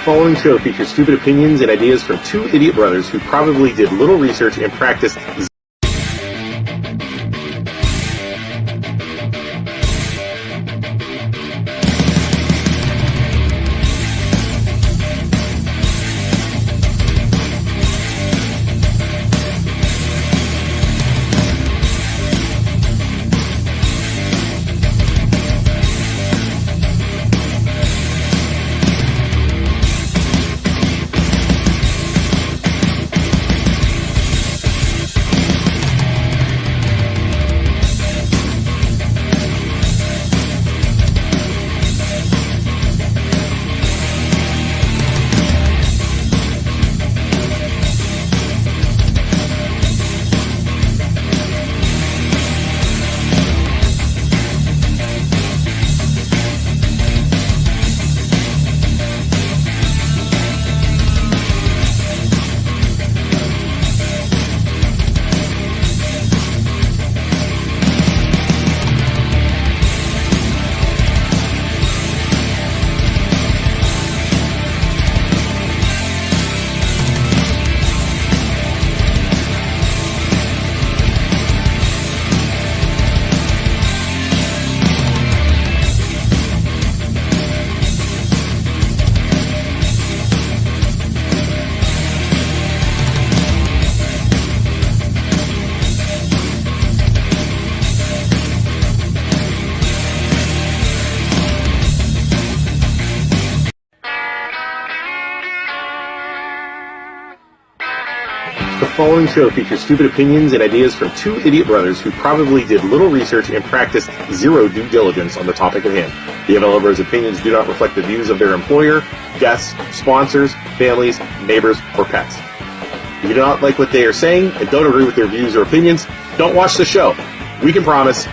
following show features stupid opinions and ideas from two idiot brothers who probably did little research and practiced The following show features stupid opinions and ideas from two idiot brothers who probably did little research and practiced zero due diligence on the topic at hand. The MLO Bros' opinions do not reflect the views of their employer, guests, sponsors, families, neighbors, or pets. If you do not like what they are saying and don't agree with their views or opinions, don't watch the show. We can promise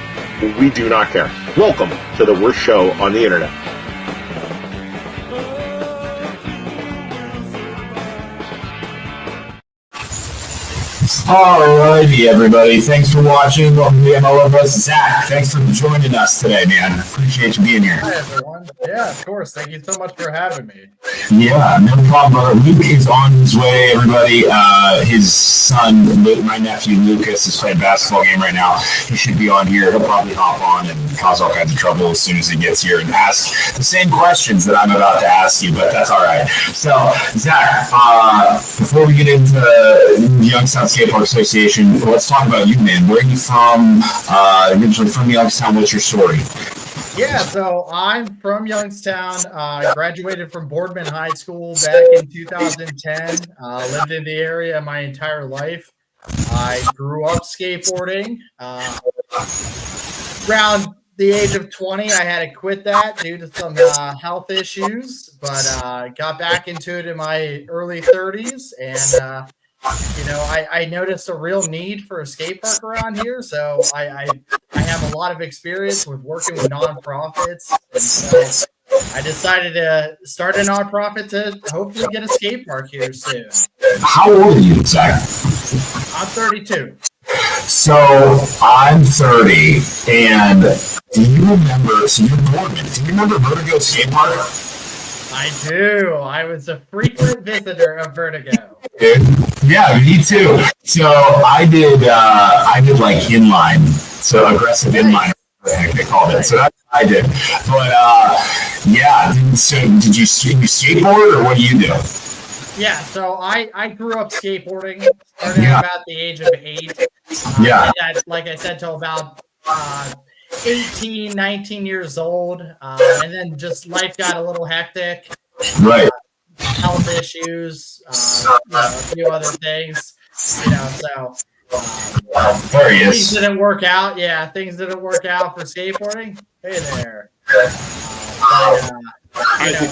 we do not care. Welcome to the worst show on the internet. Alrighty, everybody. Thanks for watching. Welcome to the MLO Bros. Zach, thanks for joining us today, man. Appreciate you being here. Hi, everyone. Yeah, of course. Thank you so much for having me. Yeah, no problem, brother. Luke is on his way, everybody. His son, my nephew Lucas, is playing a basketball game right now. He should be on here. He'll probably hop on and cause all kinds of trouble as soon as he gets here and ask the same questions that I'm about to ask you, but that's all right. So, Zach, before we get into the Youngstown Skatepark Association, let's talk about you, man. Where are you from? Originally from Youngstown. What's your story? Yeah, so I'm from Youngstown. Graduated from Boardman High School back in 2010. Lived in the area my entire life. I grew up skateboarding. Around the age of 20, I had to quit that due to some health issues, but got back into it in my early 30s, and I noticed a real need for a skate park around here, so I have a lot of experience with working with nonprofits, and so I decided to start a nonprofit to hopefully get a skate park here soon. How old are you, Zach? I'm 32. So I'm 30, and do you remember? So you're Boardman. Do you remember Vertigo Skate Park? I do. I was a frequent visitor of Vertigo. Yeah, me too. So I did like inline, so aggressive inline, the heck they called it. So that's what I did. But yeah. So did you skateboard, or what do you do? Yeah, so I grew up skateboarding, started at about the age of 8. Yeah. That, like I said, till about 18, 19 years old. And then just life got a little hectic. Right. Health issues, a few other things, so there he is. Things didn't work out. Yeah, things didn't work out for skateboarding. Hey there.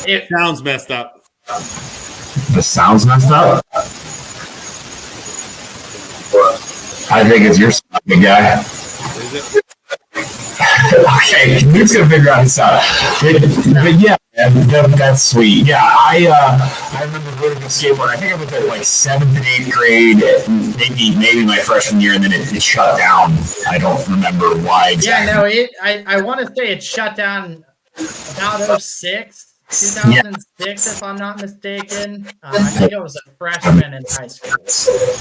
It sounds messed up. The sound's messed up? I think it's your sound, big guy. Is it? Okay, Luke's gonna figure out his sound. But yeah, that's sweet. Yeah, I remember going to skateboard. I think I was at like 7th and 8th grade, maybe my freshman year, and then it shut down. I don't remember why exactly. Yeah, no, I want to say it shut down about 06. 2006, if I'm not mistaken. I think I was a freshman in high school.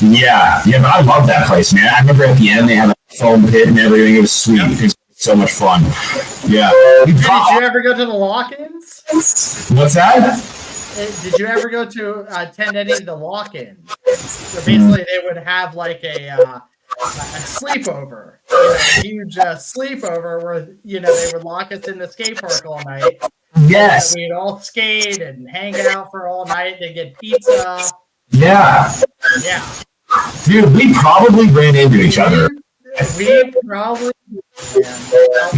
Yeah, but I love that place, man. I remember at the end they had a foam pit and everything. It was sweet. It was so much fun. Yeah. Did you ever go to the lock-ins? What's that? Did you ever go to attend any of the lock-ins? So basically, they would have like a sleepover, a huge sleepover where they would lock us in the skate park all night. Yes. We'd all skate and hang out for all night. They'd get pizza. Yeah. Yeah. Dude, we probably ran into each other. We probably.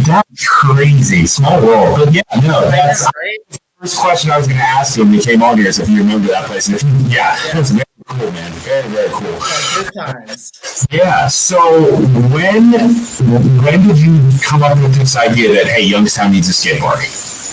That's crazy. Small world. But yeah, no, that's right. The first question I was going to ask you when we came on here is if you remember that place. And that's very cool, man. Very, very cool. Good times. Yeah. So when did you come up with this idea that, hey, Youngstown needs a skate park?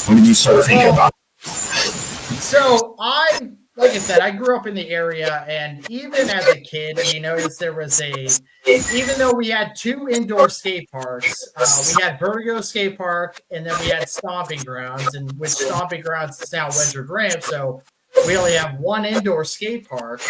When did you start thinking about it? So like I said, I grew up in the area, and even as a kid, we noticed there was even though we had 2 indoor skate parks, we had Vertigo Skate Park, and then we had Stomping Grounds, and which Stomping Grounds is now Wedgwood Ramp, so we only have 1 indoor skate park.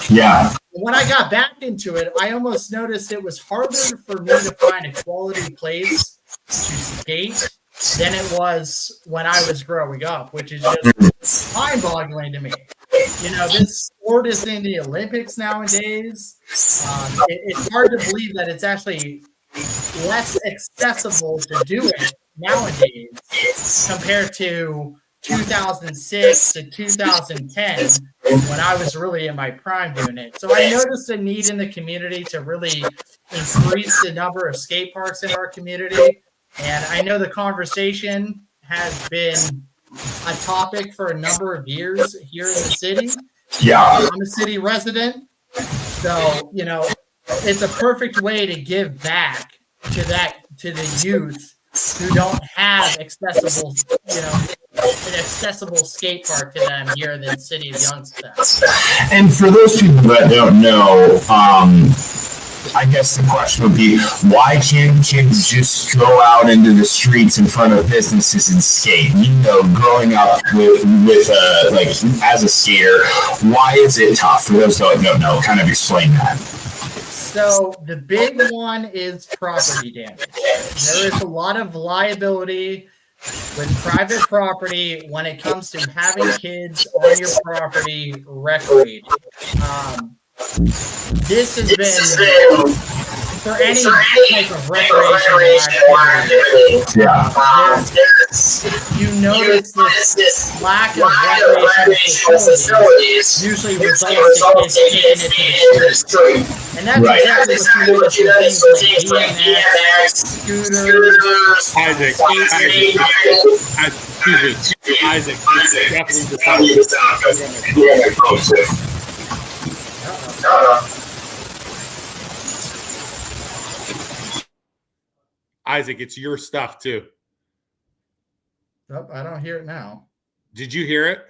Yeah. When I got back into it, I almost noticed it was harder for me to find a quality place to skate than it was when I was growing up, which is just mind-boggling to me. This sport is in the Olympics nowadays. It's hard to believe that it's actually less accessible to do it nowadays compared to 2006 to 2010 when I was really in my prime doing it. So I noticed a need in the community to really increase the number of skate parks in our community. And I know the conversation has been a topic for a number of years here in the city. Yeah. I'm a city resident, so it's a perfect way to give back to the youth who don't have an accessible skate park to them here in the city of Youngstown. And for those people that don't know, I guess the question would be, why can't kids just go out into the streets in front of businesses and skate? Growing up with as a skater, why is it tough? For those that don't know, kind of explain that. So the big one is property damage. There is a lot of liability with private property when it comes to having kids on your property recreating. This has been for any type of recreational activity. You notice this lack of recreational facilities usually results in kids taking it to the street. And that's exactly what you notice with things like BMX, scooters, Isaac, definitely decided. Isaac, it's your stuff too. Oh, I don't hear it now. Did you hear it?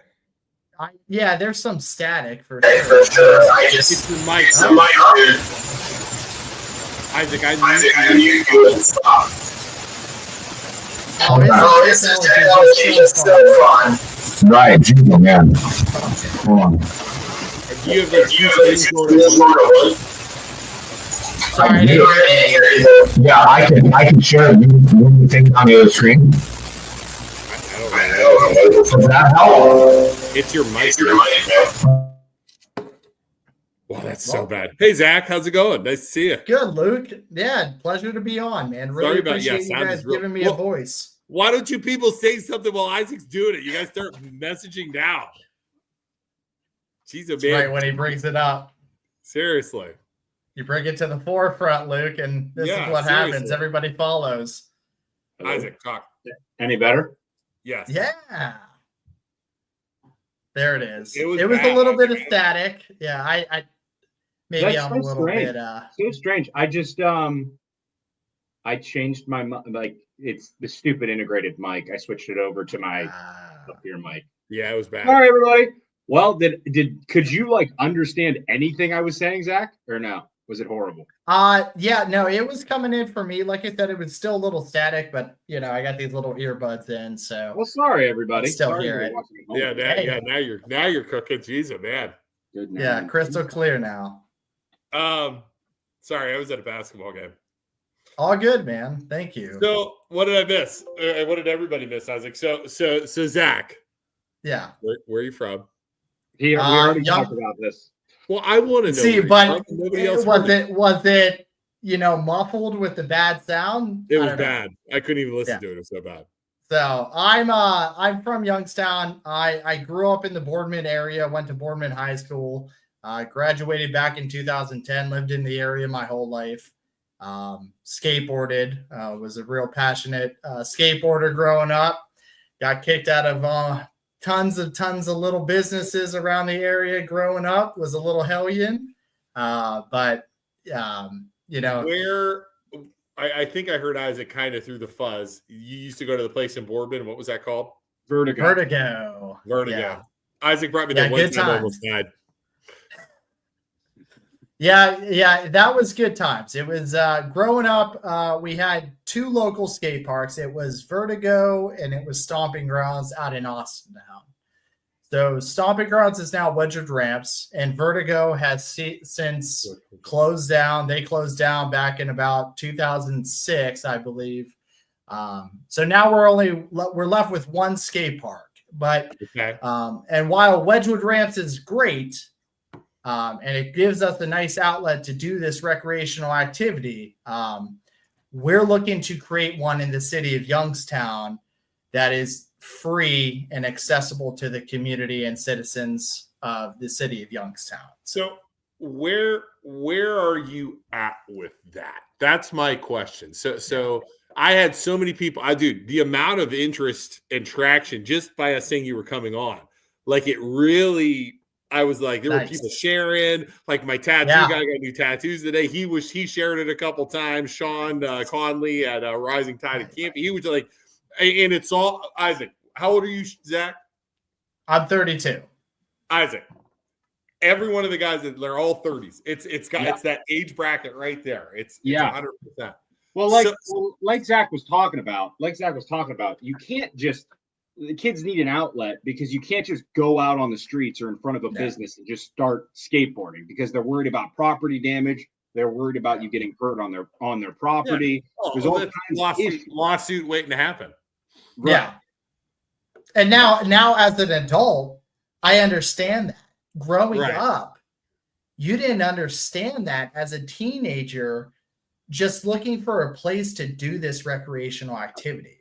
Yeah, there's some static for sure. It's the mic. Isaac, I knew you would stop. This technology is still fun. Right, jingle, man. Hold on. You have the Sorry, yeah, I can share it. You take it on the other screen. Does that help? It's your mic. Wow, that's so bad. Hey, Zach, how's it going? Nice to see you. Good, Luke. Yeah, pleasure to be on, man. Really appreciate you guys giving me a voice. Why don't you people say something while Isaac's doing it? You guys start messaging now. Jeez, man. Right when he brings it up. Seriously. You bring it to the forefront, Luke, and this is what happens. Everybody follows. Isaac, talk. Any better? Yes. Yeah. There it is. It was a little bit of static. Yeah, I maybe I'm a little bit so strange. I just I changed my it's the stupid integrated mic. I switched it over to my up here mic. Yeah, it was bad. All right, everybody. Well, could you understand anything I was saying, Zach, or no? Was it horrible? Yeah, no, it was coming in for me. Like I said, it was still a little static, but I got these little earbuds in, so Well, sorry everybody. still Sorry hear you're it. watching at home. Yeah, now you're cooking. Jesus, man. Good now. Yeah, crystal clear now. Sorry, I was at a basketball game. All good, man. Thank you. So what did I miss? What did everybody miss, Isaac? So Zach. Yeah. Where are you from? We already talked about this. Well, I want to know. See, but nobody else was it muffled with the bad sound? It was bad. I couldn't even listen to it. It was so bad. So I'm from Youngstown. I grew up in the Boardman area, went to Boardman High School, graduated back in 2010, lived in the area my whole life. Skateboarded, was a real passionate skateboarder growing up. Got kicked out of tons of little businesses around the area growing up. Was a little hellion, but where I think I heard Isaac kind of through the fuzz. You used to go to the place in Boardman. What was that called? Vertigo. Yeah. Isaac brought me there one time. I almost died. Yeah, that was good times. It was growing up. We had two local skate parks. It was Vertigo and it was Stomping Grounds out in Austin now. So Stomping Grounds is now Wedgewood Ramps, and Vertigo has since closed down. They closed down back in about 2006, I believe. So now we're left with one skate park. But and while Wedgewood Ramps is great, and it gives us a nice outlet to do this recreational activity, we're looking to create one in the city of Youngstown that is free and accessible to the community and citizens of the city of Youngstown. So where are you at with that? That's my question. So I had so many people. The amount of interest and traction just by us saying you were coming on, like it really. I was like, there were people sharing. Like my tattoo guy got new tattoos today. He shared it a couple times. Sean Conley at Rising Tide at Campy. He was like, and it's all Isaac. How old are you, Zach? I'm 32. Isaac. Every one of the guys, they're all 30s. It's that age bracket right there. It's 100%. Well, like Zach was talking about, you can't just. The kids need an outlet because you can't just go out on the streets or in front of a business and just start skateboarding because they're worried about property damage. They're worried about you getting hurt on their property. Yeah. There's all kinds of lawsuit waiting to happen. Right. Yeah. And now as an adult, I understand that. Growing up, you didn't understand that as a teenager, just looking for a place to do this recreational activity.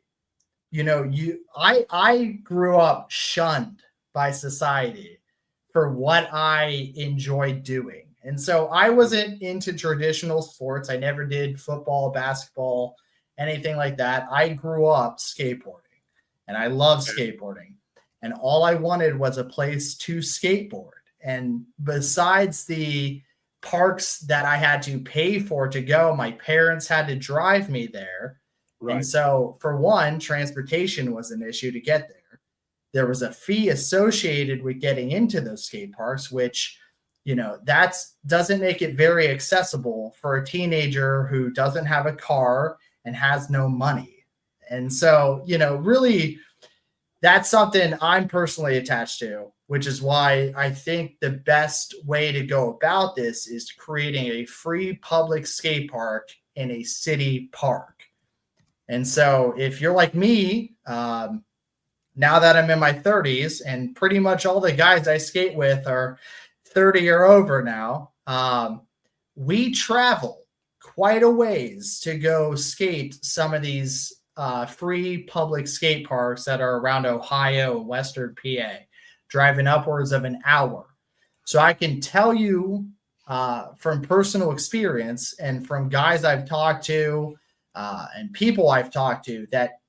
I grew up shunned by society for what I enjoyed doing. And so I wasn't into traditional sports. I never did football, basketball, anything like that. I grew up skateboarding and I love skateboarding. And all I wanted was a place to skateboard. And besides the parks that I had to pay for to go, my parents had to drive me there. Right. And so, for one, transportation was an issue to get there. There was a fee associated with getting into those skate parks, which, that doesn't make it very accessible for a teenager who doesn't have a car and has no money. And so, really, that's something I'm personally attached to, which is why I think the best way to go about this is creating a free public skate park in a city park. And so if you're like me, now that I'm in my 30s and pretty much all the guys I skate with are 30 or over now, we travel quite a ways to go skate some of these free public skate parks that are around Ohio and Western PA, driving upwards of an hour. So I can tell you from personal experience and from guys I've talked to, and people I've talked to, that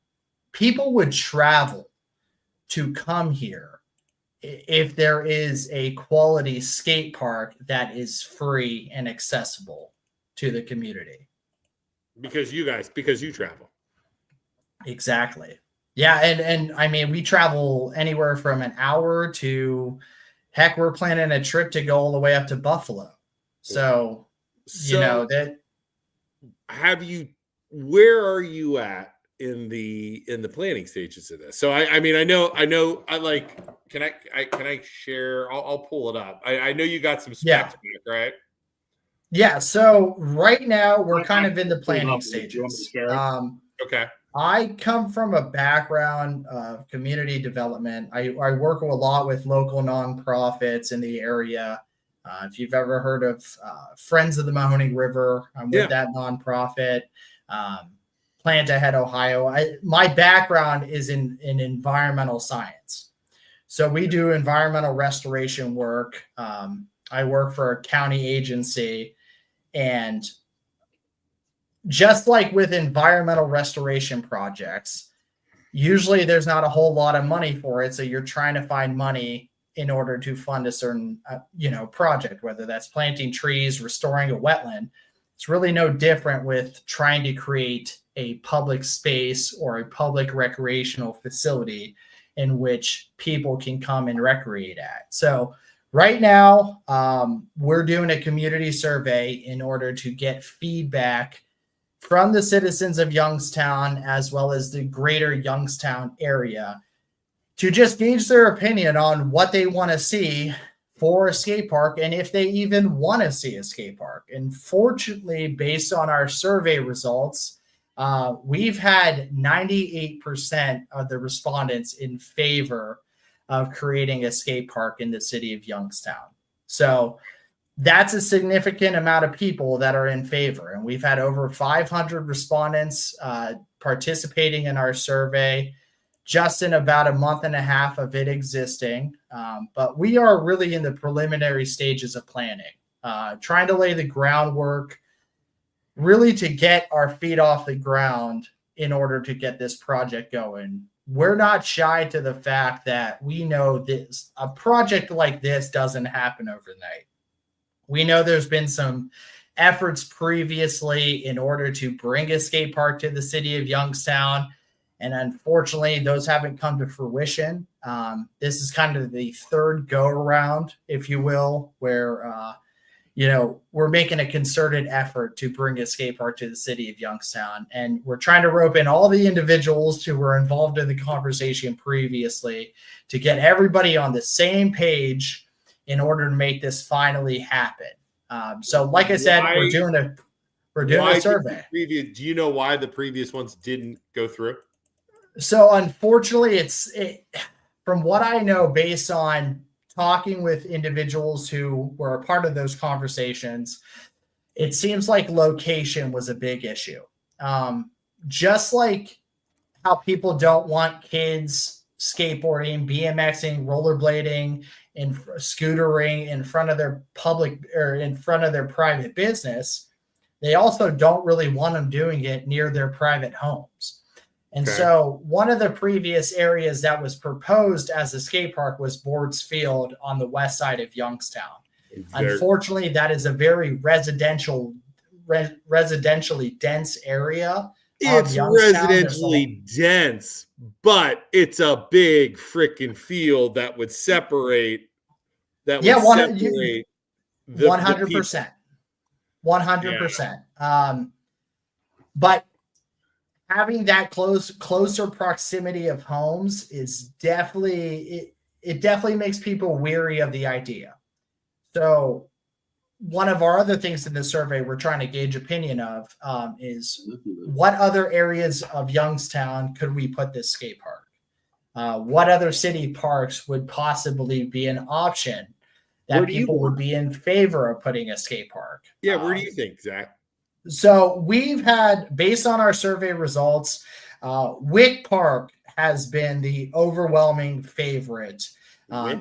people would travel to come here if there is a quality skate park that is free and accessible to the community. Because you travel. Exactly. Yeah. And I mean, we travel anywhere from an hour to, heck, we're planning a trip to go all the way up to Buffalo. So, So that. Where are you at in the planning stages of this? So I mean, I know I like, can I share? I'll pull it up. I know you got some specs back, right? Yeah. So right now we're kind of in the planning stages. Okay. I come from a background of community development. I work a lot with local nonprofits in the area. If you've ever heard of Friends of the Mahoning River, I'm with that nonprofit. Plant Ahead Ohio. My background is in environmental science. So we do environmental restoration work. I work for a county agency, and just like with environmental restoration projects, usually there's not a whole lot of money for it. So you're trying to find money in order to fund a certain, project, whether that's planting trees, restoring a wetland. It's really no different with trying to create a public space or a public recreational facility in which people can come and recreate at. So right now, we're doing a community survey in order to get feedback from the citizens of Youngstown, as well as the greater Youngstown area, to just gauge their opinion on what they want to see for a skate park and if they even want to see a skate park. And fortunately, based on our survey results, we've had 98% of the respondents in favor of creating a skate park in the city of Youngstown. So that's a significant amount of people that are in favor. And we've had over 500 respondents participating in our survey just in about a month and a half of it existing. But we are really in the preliminary stages of planning, trying to lay the groundwork really to get our feet off the ground in order to get this project going. We're not shy to the fact that we know a project like this doesn't happen overnight. We know there's been some efforts previously in order to bring a skate park to the city of Youngstown, and unfortunately, those haven't come to fruition. This is kind of the third go-around, if you will, where we're making a concerted effort to bring a skate park to the city of Youngstown, and we're trying to rope in all the individuals who were involved in the conversation previously to get everybody on the same page in order to make this finally happen. So like I said, we're doing a survey. Do you know why the previous ones didn't go through? So unfortunately, from what I know, based on talking with individuals who were a part of those conversations, it seems like location was a big issue. Just like how people don't want kids skateboarding, BMXing, rollerblading, and scootering in front of their public or in front of their private business, they also don't really want them doing it near their private homes. And so one of the previous areas that was proposed as a skate park was Boards Field on the west side of Youngstown. Unfortunately, that is a very residentially dense area. It's residentially dense, but it's a big freaking field that would separate. 100%. 100%. But having that closer proximity of homes is definitely it definitely makes people weary of the idea. So one of our other things in the survey we're trying to gauge opinion of is what other areas of Youngstown could we put this skate park? What other city parks would possibly be an option that people would be in favor of putting a skate park? Yeah, where do you think, Zach? So we've had, based on our survey results, Wick Park has been the overwhelming favorite,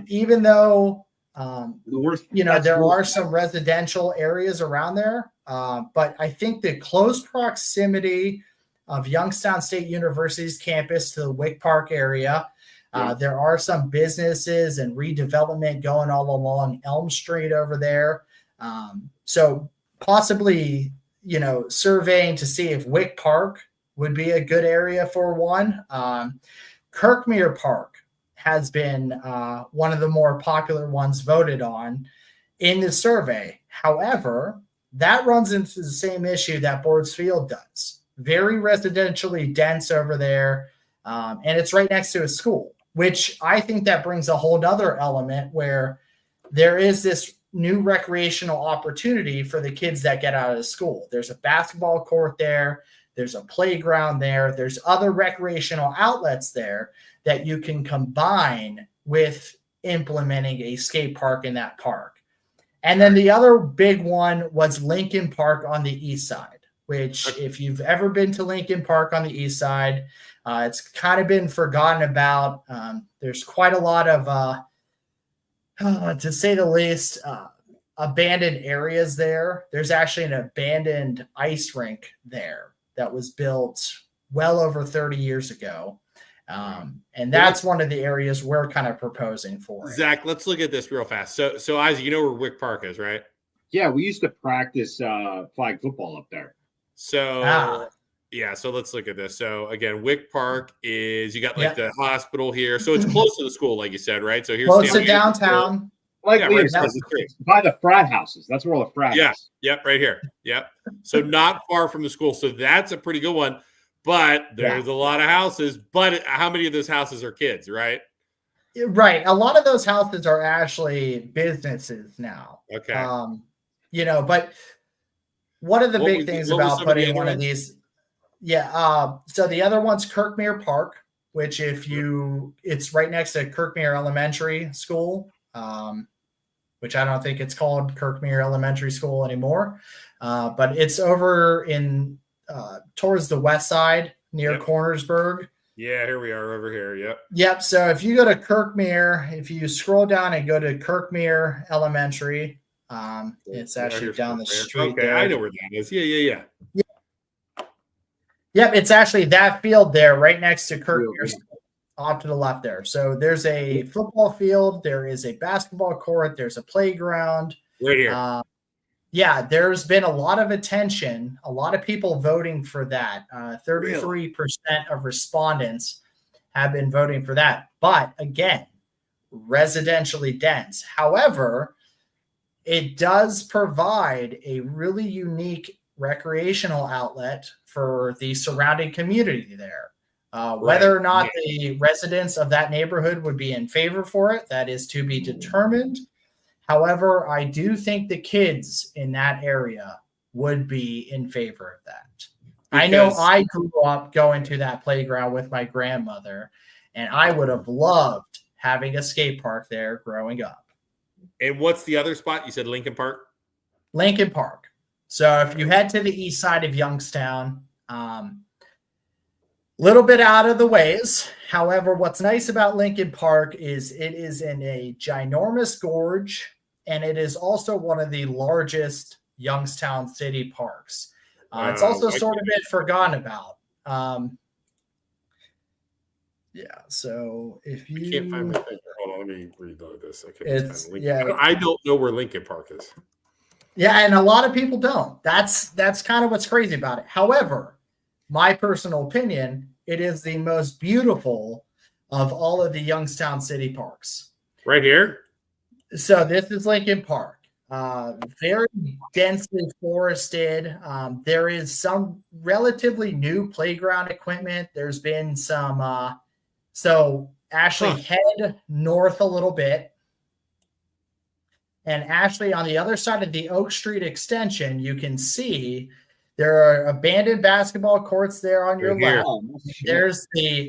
even though there are some residential areas around there. But I think the close proximity of Youngstown State University's campus to the Wick Park area, there are some businesses and redevelopment going all along Elm Street over there. So possibly, surveying to see if Wick Park would be a good area for one. Kirkmere Park has been one of the more popular ones voted on in the survey. However, that runs into the same issue that Boards Field does. Very residentially dense over there, and it's right next to a school, which I think that brings a whole other element where there is this new recreational opportunity for the kids that get out of school. There's a basketball court there. There's a playground there. There's other recreational outlets there that you can combine with implementing a skate park in that park. And then the other big one was Lincoln Park on the east side, which if you've ever been to Lincoln Park on the east side, it's kind of been forgotten about. There's quite a lot of, to say the least, abandoned areas there. There's actually an abandoned ice rink there that was built well over 30 years ago. And that's one of the areas we're kind of proposing for it. Zach, let's look at this real fast. So Isaac, you know where Wick Park is, right? Yeah, we used to practice flag football up there. So yeah, so let's look at this. So again, Wick Park is, you got like the hospital here. So it's close to the school, like you said, right? So here's close to downtown. Like right by the frat houses. That's where all the frat houses. Yep, right here. Yep. So not far from the school. So that's a pretty good one. But there's a lot of houses. But how many of those houses are kids, right? Right. A lot of those houses are actually businesses now. Okay. But one of the big things about putting one of these, so the other one's Kirkmere Park, which it's right next to Kirkmere Elementary School, which I don't think it's called Kirkmere Elementary School anymore, but it's over in towards the west side near Cornersburg. Yeah, here we are over here. Yep. So if you go to Kirkmere, if you scroll down and go to Kirkmere Elementary, it's actually down the street. Okay, I know where that is. Yeah. Yep, it's actually that field there, right next to Kirkmere, off to the left there. So there's a football field, there is a basketball court, there's a playground. Right here. There's been a lot of attention, a lot of people voting for that. 33% of respondents have been voting for that. But again, residentially dense. However, it does provide a really unique recreational outlet for the surrounding community there. Whether or not the residents of that neighborhood would be in favor for it, that is to be determined. However, I do think the kids in that area would be in favor of that. I know I grew up going to that playground with my grandmother, and I would have loved having a skate park there growing up. And what's the other spot? You said Lincoln Park? Lincoln Park. So if you head to the east side of Youngstown, little bit out of the ways. However, what's nice about Lincoln Park is it is in a ginormous gorge, and it is also one of the largest Youngstown city parks. It's also sort of been forgotten about. So if you... I can't find my finger. Hold on, let me reload this. I don't know where Lincoln Park is. Yeah, and a lot of people don't. That's kind of what's crazy about it. However, my personal opinion, it is the most beautiful of all of the Youngstown city parks. Right here? So this is Lincoln Park. Very densely forested. There is some relatively new playground equipment. There's been some... so Ashley, head north a little bit. And Ashley, on the other side of the Oak Street extension, you can see there are abandoned basketball courts there on your left.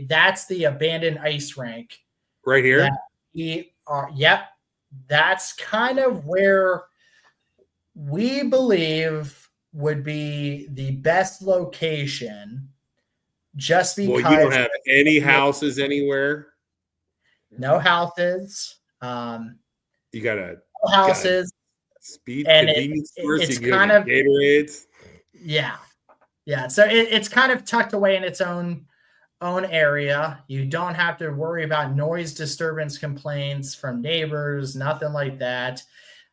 That's the abandoned ice rink. Right here? That's kind of where we believe would be the best location, just because you don't have any houses anywhere. No houses. You got no houses. Speed and convenience stores. It's kind of Gatorades. Yeah. So it's kind of tucked away in its own area. You don't have to worry about noise disturbance complaints from neighbors, nothing like that.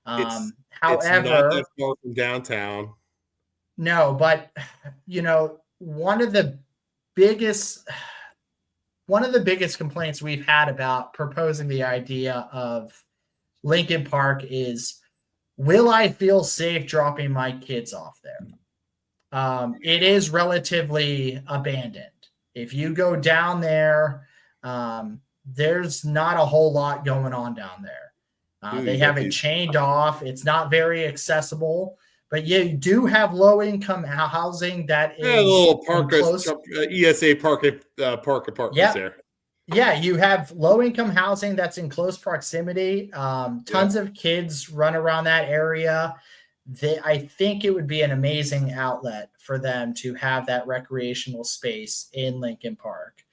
However, it's not that far from downtown. No, but one of the biggest complaints we've had about proposing the idea of Lincoln Park is will I feel safe dropping my kids off there? It is relatively abandoned. If you go down there, there's not a whole lot going on down there. They have it chained off. It's not very accessible, but you do have low-income housing that is a little park, ESA park apartments there. Yeah, you have low-income housing that's in close proximity. Tons of kids run around that area. I think it would be an amazing outlet for them to have that recreational space in Lincoln Park.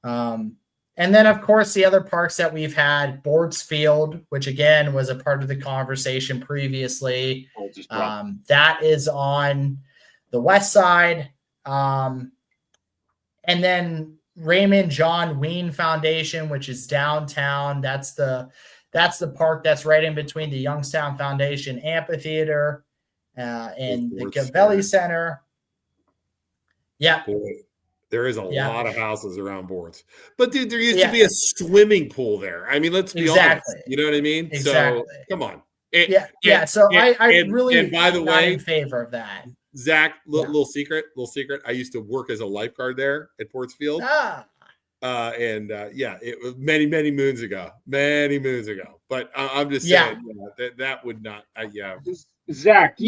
And then, of course, the other parks that we've had, Boards Field, which, again, was a part of the conversation previously. That is on the west side. And then Raymond John Ween Foundation, which is downtown. That's the park that's right in between the Youngstown Foundation Amphitheater and the Gavelli Center. Yeah. Boy, there is a lot of houses around Boards. But, dude, there used to be a swimming pool there. I mean, let's be honest. You know what I mean? Exactly. So, come on. So I really and by the way, in favor of that. Zach, little secret. I used to work as a lifeguard there at Ports Field. It was many moons ago. But I'm just saying that would not. Zach, do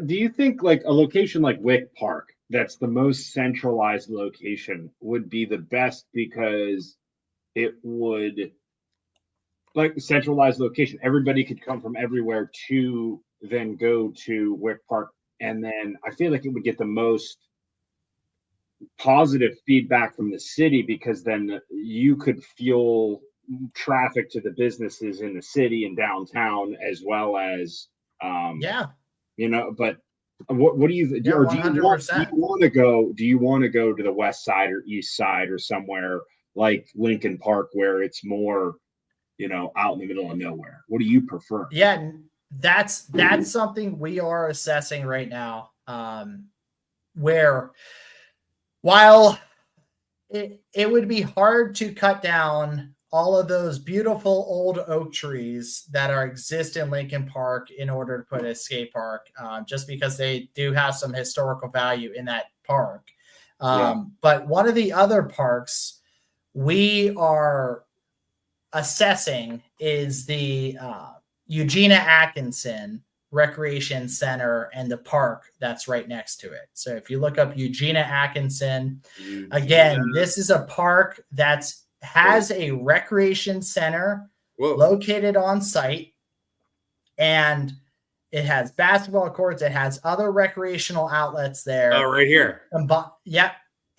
you think like a location like Wick Park, that's the most centralized location, would be the best because it would, like, centralized location, everybody could come from everywhere to then go to Wick Park, and then I feel like it would get the most positive feedback from the city, because then you could fuel traffic to the businesses in the city and downtown, as well as but what do you do you want to go to the west side or east side or somewhere like Lincoln Park where it's more out in the middle of nowhere? What do you prefer? That's something we are assessing right now, where while it would be hard to cut down all of those beautiful old oak trees that exist in Lincoln Park in order to put a skate park, just because they do have some historical value in that park. But one of the other parks we are assessing is the Eugenia Atkinson Recreation Center and the park that's right next to it. So if you look up Eugenia Atkinson, again, this is a park that has a recreation center located on site, and it has basketball courts. It has other recreational outlets there. Oh, right here.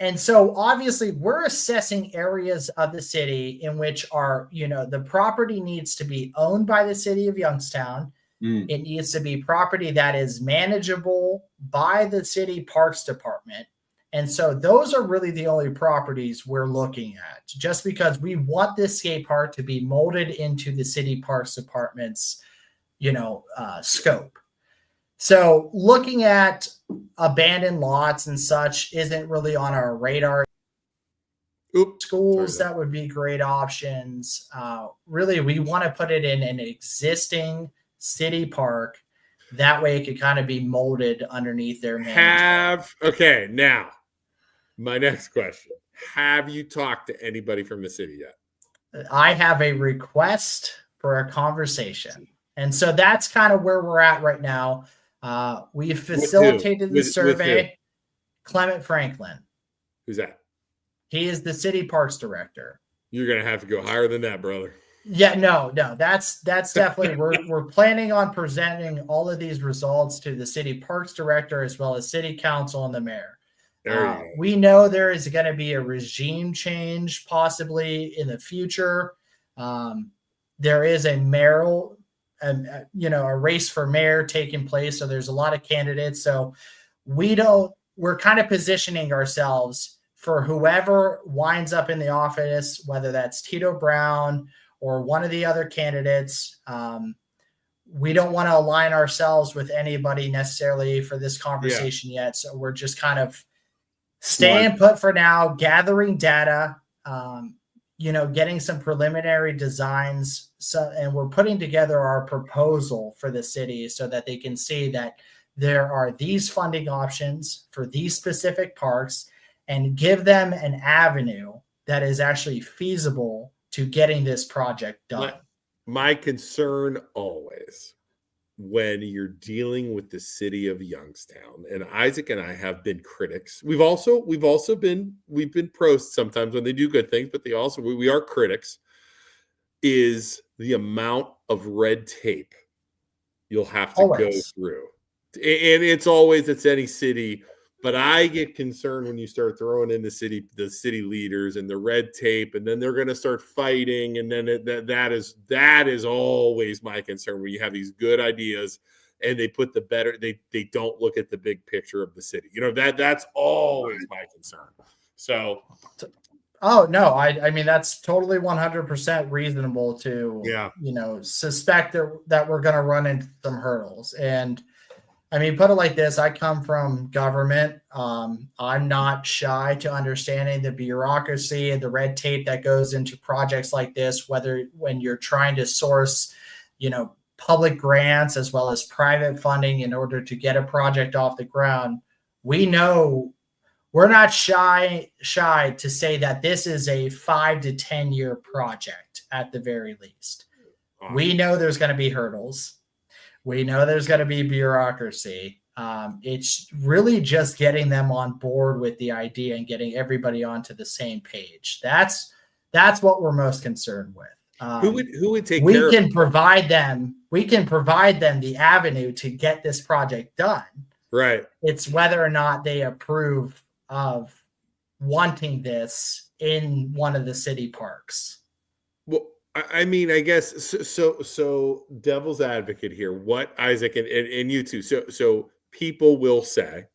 And so obviously we're assessing areas of the city in which the property needs to be owned by the city of Youngstown. It needs to be property that is manageable by the city parks department. And so those are really the only properties we're looking at, just because we want this skate park to be molded into the city parks department's, scope. So looking at abandoned lots and such isn't really on our radar. Schools, that would be great options. Really, we want to put it in an existing city park. That way it could kind of be molded underneath their management. Okay, now my next question. Have you talked to anybody from the city yet? I have a request for a conversation. And so that's kind of where we're at right now. We've facilitated the survey. Clement Franklin. Who's that? He is the city parks director. You're going to have to go higher than that, brother. Yeah, no, that's definitely, we're planning on presenting all of these results to the city parks director, as well as city council and the mayor. We know there is going to be a regime change possibly in the future. There is a mayoral, a race for mayor taking place. So there's a lot of candidates. So we're kind of positioning ourselves for whoever winds up in the office, whether that's Tito Brown or one of the other candidates. We don't want to align ourselves with anybody necessarily for this conversation yet. So we're just kind of staying put for now, gathering data. getting some preliminary designs. And we're putting together our proposal for the city so that they can see that there are these funding options for these specific parks, and give them an avenue that is actually feasible to getting this project done. My concern always, when you're dealing with the city of Youngstown, and Isaac and I have been critics. We've been pros sometimes when they do good things, but we are critics, is the amount of red tape you'll have to go through. And it's any city, but I get concerned when you start throwing in the city leaders and the red tape, and then they're going to start fighting, and then that is always my concern, when you have these good ideas and they put they don't look at the big picture of the city. That's always my concern. So oh no, I mean, that's totally 100% reasonable to suspect that we're going to run into some hurdles. And I mean, put it like this, I come from government. I'm not shy to understanding the bureaucracy and the red tape that goes into projects like this, whether when you're trying to source, public grants as well as private funding in order to get a project off the ground. We know we're not shy to say that this is a 5 to 10 year project at the very least. We know there's going to be hurdles. We know there's going to be bureaucracy. It's really just getting them on board with the idea and getting everybody onto the same page. That's what we're most concerned with. Who would take care we of can provide them the avenue to get this project done. Right. It's whether or not they approve of wanting this in one of the city parks. Well, I mean, I guess so devil's advocate here. What, Isaac, and you too. So people will say,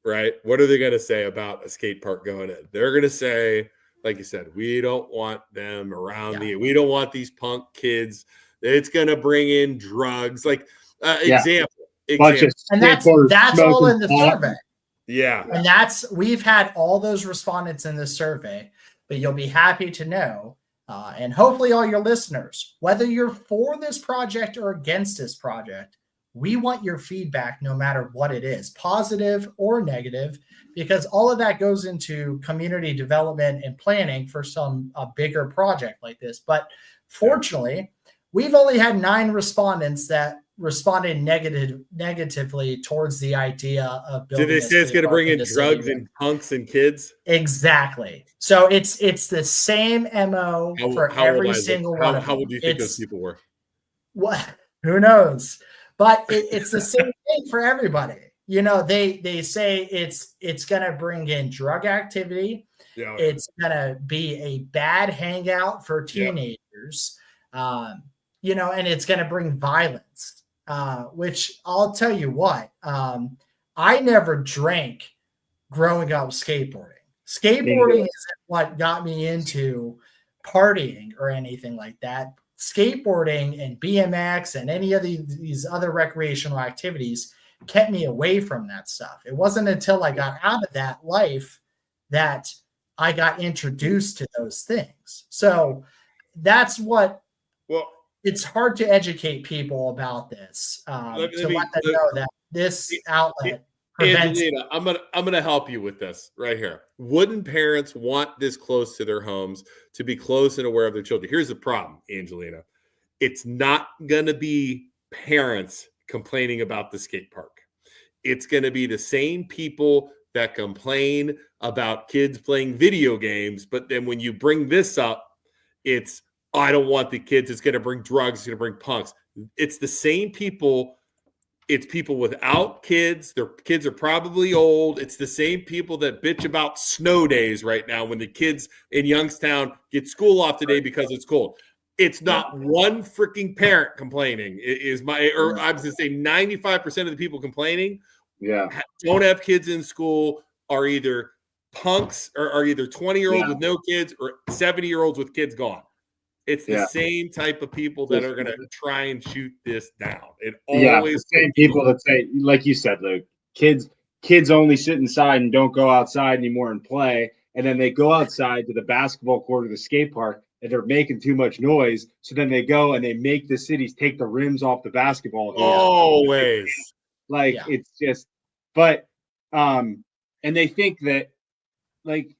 right? What are they going to say about a skate park going in? They're going to say, like you said, we don't want them around we don't want these punk kids. It's going to bring in drugs. Like example. And that's all in the survey. Yeah. And we've had all those respondents in this survey, but you'll be happy to know, and hopefully all your listeners, whether you're for this project or against this project, we want your feedback no matter what it is, positive or negative, because all of that goes into community development and planning for a bigger project like this. But fortunately, we've only had 9 respondents that responded negatively towards the idea of building. Did they say it's going to bring in drugs and punks and kids? Exactly. So it's the same MO for every single one of them. How old do you think those people were? What? Who knows? But it's the same thing for everybody. They say it's going to bring in drug activity. Yeah. It's going to be a bad hangout for teenagers. And it's going to bring violence. Which I'll tell you what, I never drank growing up skateboarding. Skateboarding isn't what got me into partying or anything like that. Skateboarding and BMX and any of these other recreational activities kept me away from that stuff. It wasn't until I got out of that life that I got introduced to those things. So that's what... It's hard to educate people about this, let them know that this outlet prevents. Angelina, I'm gonna help you with this right here. Wouldn't parents want this close to their homes, to be close and aware of their children? Here's the problem, Angelina. It's not gonna be parents complaining about the skate park. It's gonna be the same people that complain about kids playing video games, but then when you bring this up, it's, I don't want the kids. It's going to bring drugs. It's going to bring punks. It's the same people. It's people without kids. Their kids are probably old. It's the same people that bitch about snow days right now when the kids in Youngstown get school off today because it's cold. It's not one freaking parent complaining. I was going to say 95% of the people complaining don't have kids in school, are either punks or are either 20-year-olds with no kids or 70-year-olds with kids gone. It's the same type of people that are going to try and shoot this down. It always the same people that say, like you said, Luke, kids only sit inside and don't go outside anymore and play. And then they go outside to the basketball court or the skate park and they're making too much noise. So then they go and they make the cities take the rims off the basketball. Always. Like it's just, but and they think that like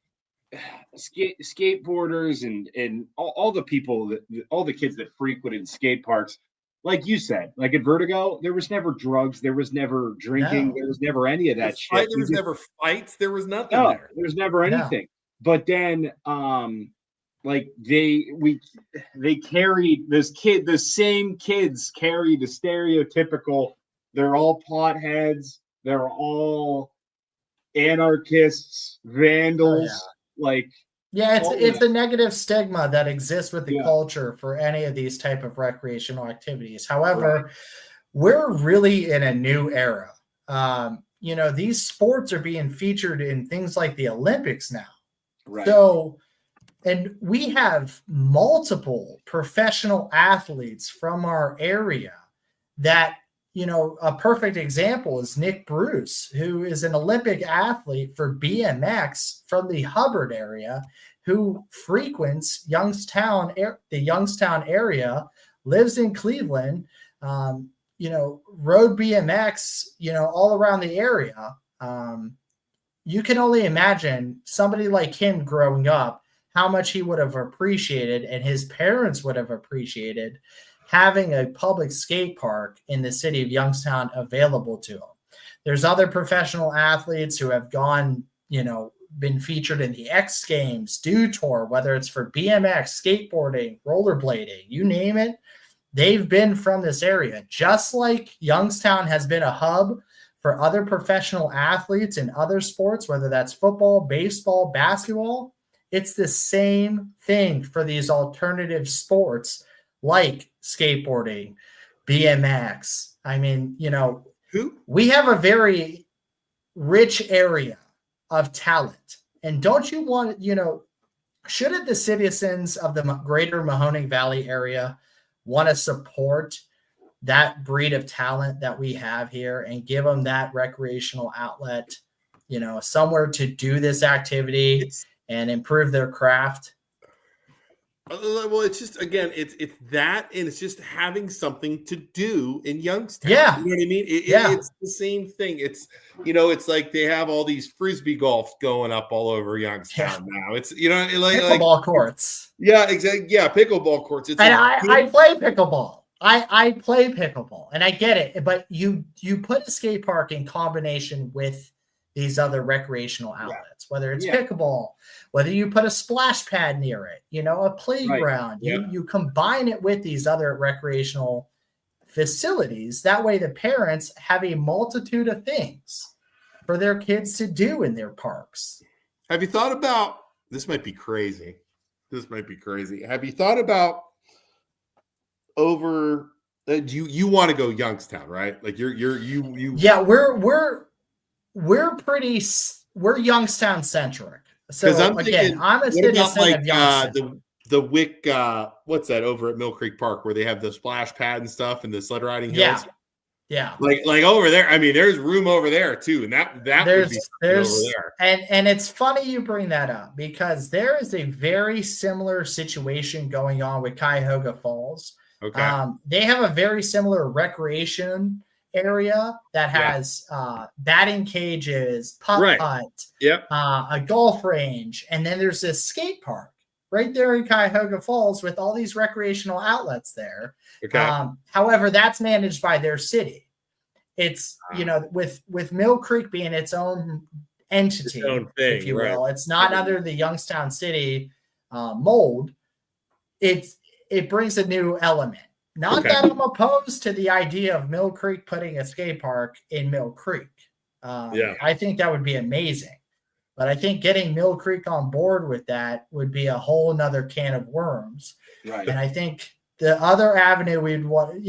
skateboarders and all the people that all the kids that frequented skate parks, like you said, like at Vertigo, there was never drugs, there was never drinking, there was never any of that shit. There was never fights, there was nothing no, there. There's never anything. But then like they carried the same kids carry the stereotypical, they're all potheads, they're all anarchists, vandals, it's a negative stigma that exists with the culture for any of these type of recreational activities. However, we're really in a new era. These sports are being featured in things like the Olympics now. Right. So, and we have multiple professional athletes from our area that, a perfect example is Nick Bruce, who is an Olympic athlete for BMX from the Hubbard area, who frequents the Youngstown area, lives in Cleveland, rode BMX, all around the area. You can only imagine somebody like him growing up, how much he would have appreciated and his parents would have appreciated having a public skate park in the city of Youngstown available to them. There's other professional athletes who have gone, been featured in the X Games, Dew Tour, whether it's for BMX, skateboarding, rollerblading, you name it. They've been from this area. Just like Youngstown has been a hub for other professional athletes in other sports, whether that's football, baseball, basketball, it's the same thing for these alternative sports like skateboarding, BMX. I mean, we have a very rich area of talent. And don't you want, shouldn't the citizens of the greater Mahoning Valley area want to support that breed of talent that we have here and give them that recreational outlet, somewhere to do this activity and improve their craft? Well, it's just, again, it's that, and it's just having something to do in Youngstown. Yeah. You know what I mean? It's the same thing. It's, it's like they have all these frisbee golf going up all over Youngstown now. It's, pickleball courts. Yeah, exactly. Yeah, pickleball courts. It's and I play pickleball. I play pickleball, and I get it. But you put a skate park in combination with these other recreational outlets, whether it's pickleball, whether you put a splash pad near it, a playground, you combine it with these other recreational facilities. That way the parents have a multitude of things for their kids to do in their parks. Have you thought about, this might be crazy. Have you thought about you want to go Youngstown, right? Like you. Yeah, we're Youngstown centric. So I'm a citizen of Youngstown. The Wick, what's that over at Mill Creek Park where they have the splash pad and stuff and the sled riding hills? Yeah. Like over there. I mean, there's room over there too, and that would be over there. And it's funny you bring that up because there is a very similar situation going on with Cuyahoga Falls. Okay. They have a very similar recreation area that has batting cages, putt, a golf range, and then there's this skate park right there in Cuyahoga Falls with all these recreational outlets there. Okay. However, that's managed by their city. It's with Mill Creek being its own entity, if you will. It's not under the Youngstown City mold. It brings a new element. Not that I'm opposed to the idea of Mill Creek putting a skate park in Mill Creek. I think that would be amazing. But I think getting Mill Creek on board with that would be a whole nother can of worms. Right. And I think the other avenue we'd want,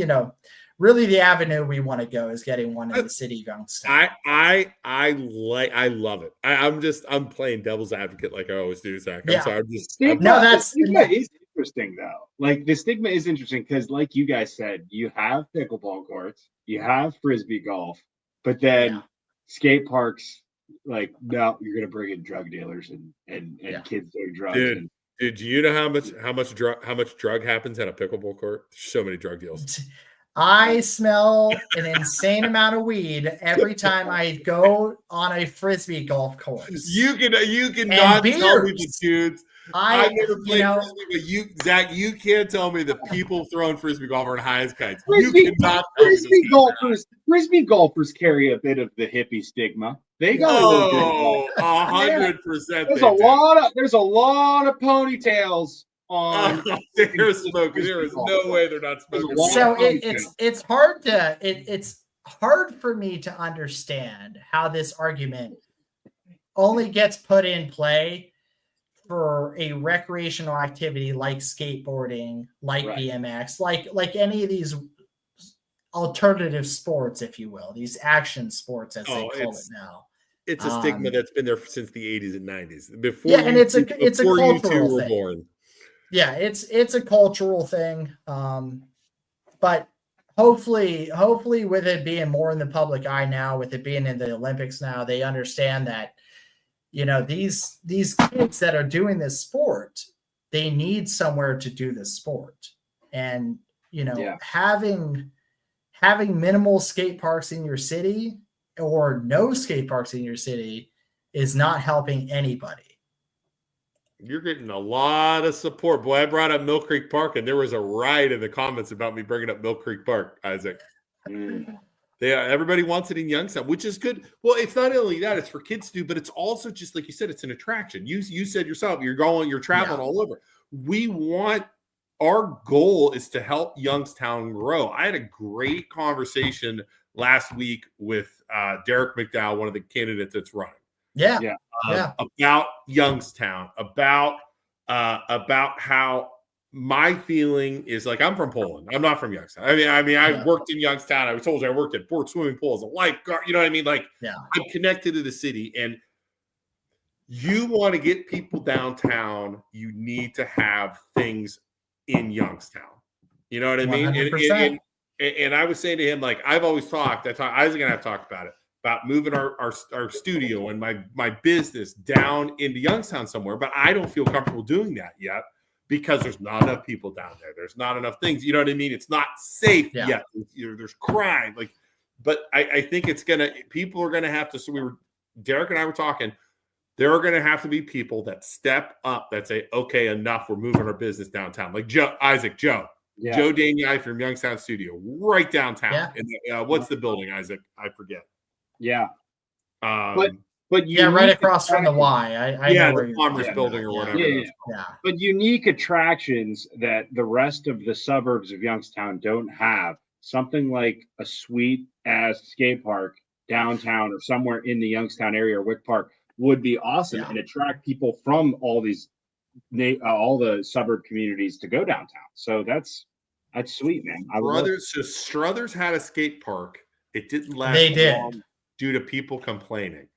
really the avenue we want to go is getting one in the city of Youngstown. I love it. I'm playing devil's advocate like I always do, Zach. I'm sorry. Stigma is interesting though. Like the stigma is interesting because, like you guys said, you have pickleball courts, you have frisbee golf, but then skate parks, like, no, you're gonna bring in drug dealers and kids doing drugs. Dude, do you know how much drug happens at a pickleball court? There's so many drug deals. I smell an insane amount of weed every time I go on a frisbee golf course. You can not tell me the dudes. I've never played frisbee, but Zach, you can't tell me the people throwing frisbee golf are high as kites. Frisbee golfers carry a bit of the hippie stigma. They go 100%. There's a lot of ponytails on. They're smoking. There is no way they're not smoking. So it's hard to it's hard for me to understand how this argument only gets put in play for a recreational activity like skateboarding, like BMX, like any of these alternative sports, if you will, these action sports as they call it now. It's a stigma that's been there since the 80s and 90s. And it's a cultural thing. Born. Yeah, it's a cultural thing. But hopefully with it being more in the public eye now, with it being in the Olympics now, they understand that, these kids that are doing this sport, they need somewhere to do this sport. And, having minimal skate parks in your city or no skate parks in your city is not helping anybody. You're getting a lot of support. Boy, I brought up Mill Creek Park, and there was a riot in the comments about me bringing up Mill Creek Park, Isaac. Everybody wants it in Youngstown, which is good. Well, it's not only that, it's for kids to do, but it's also just like you said, it's an attraction. You said yourself, you're traveling all over. Our goal is to help Youngstown grow. I had a great conversation last week with Derek McDowell, one of the candidates that's running. About Youngstown, about how my feeling is like, I'm from Poland. I'm not from Youngstown. I worked in Youngstown. I was told you I worked at Port Swimming Pool as a lifeguard. You know what I mean? I'm connected to the city, and you want to get people downtown. You need to have things in Youngstown. You know what I mean? And I was saying to him, I've always talked. Isaac and I have talked about it, about moving our studio and my business down into Youngstown somewhere, but I don't feel comfortable doing that yet because there's not enough people down there. There's not enough things. You know what I mean? It's not safe yet. There's crime. But I think people are going to have to. Derek and I were talking. There are going to have to be people that step up that say, okay, enough. We're moving our business downtown. Like Joe Daniel from Youngstown Studio, right downtown. And what's the building, Isaac? I forget. Yeah. But right across from the Y. I know where the Commerce building or whatever. Yeah. But unique attractions that the rest of the suburbs of Youngstown don't have. Something like a sweet ass skate park downtown or somewhere in the Youngstown area or Wick Park would be awesome and attract people from all the suburb communities to go downtown. So that's sweet, man. Struthers had a skate park. It didn't last long due to people complaining.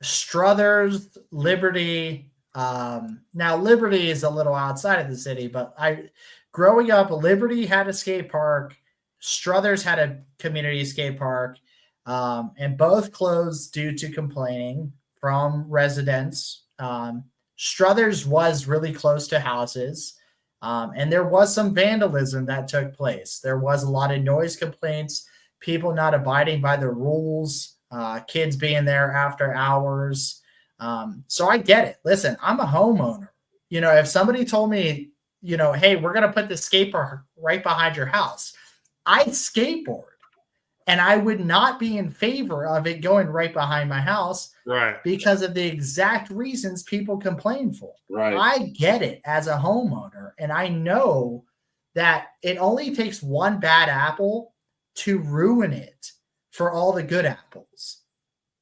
Struthers, Liberty. Now Liberty is a little outside of the city, but growing up, Liberty had a skate park. Struthers had a community skate park, and both closed due to complaining from residents. Struthers was really close to houses, and there was some vandalism that took place. There was a lot of noise complaints, people not abiding by the rules, kids being there after hours. So I get it. Listen, I'm a homeowner. If somebody told me, hey, we're going to put the skate park right behind your house, I skateboard. And I would not be in favor of it going right behind my house, because of the exact reasons people complain for. Right. I get it as a homeowner, and I know that it only takes one bad apple to ruin it for all the good apples.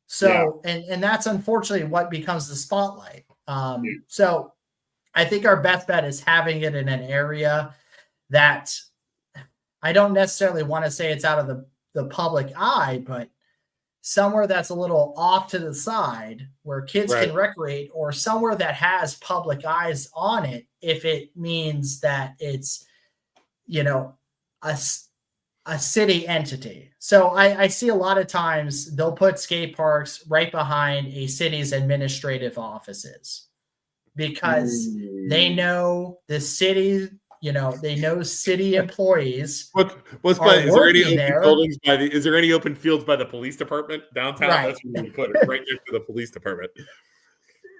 So, and that's unfortunately what becomes the spotlight. So I think our best bet is having it in an area that I don't necessarily want to say it's out of the public eye, but somewhere that's a little off to the side where kids can recreate, or somewhere that has public eyes on it, if it means that it's, a city entity. So I see a lot of times they'll put skate parks right behind a city's administrative offices. because they know the city, they know city employees. What's funny? Is there any open there. buildings is there any open fields by the police department downtown? Right. That's where you put it, right next to the police department.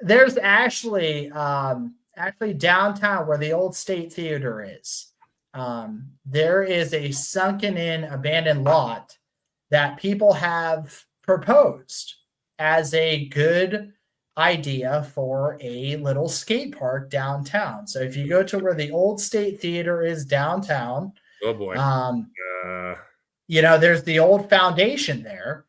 There's actually downtown where the old State Theater is. There is a sunken in abandoned lot that people have proposed as a good idea for a little skate park downtown. So if you go to where the old State Theater is downtown, oh boy, there's the old foundation there,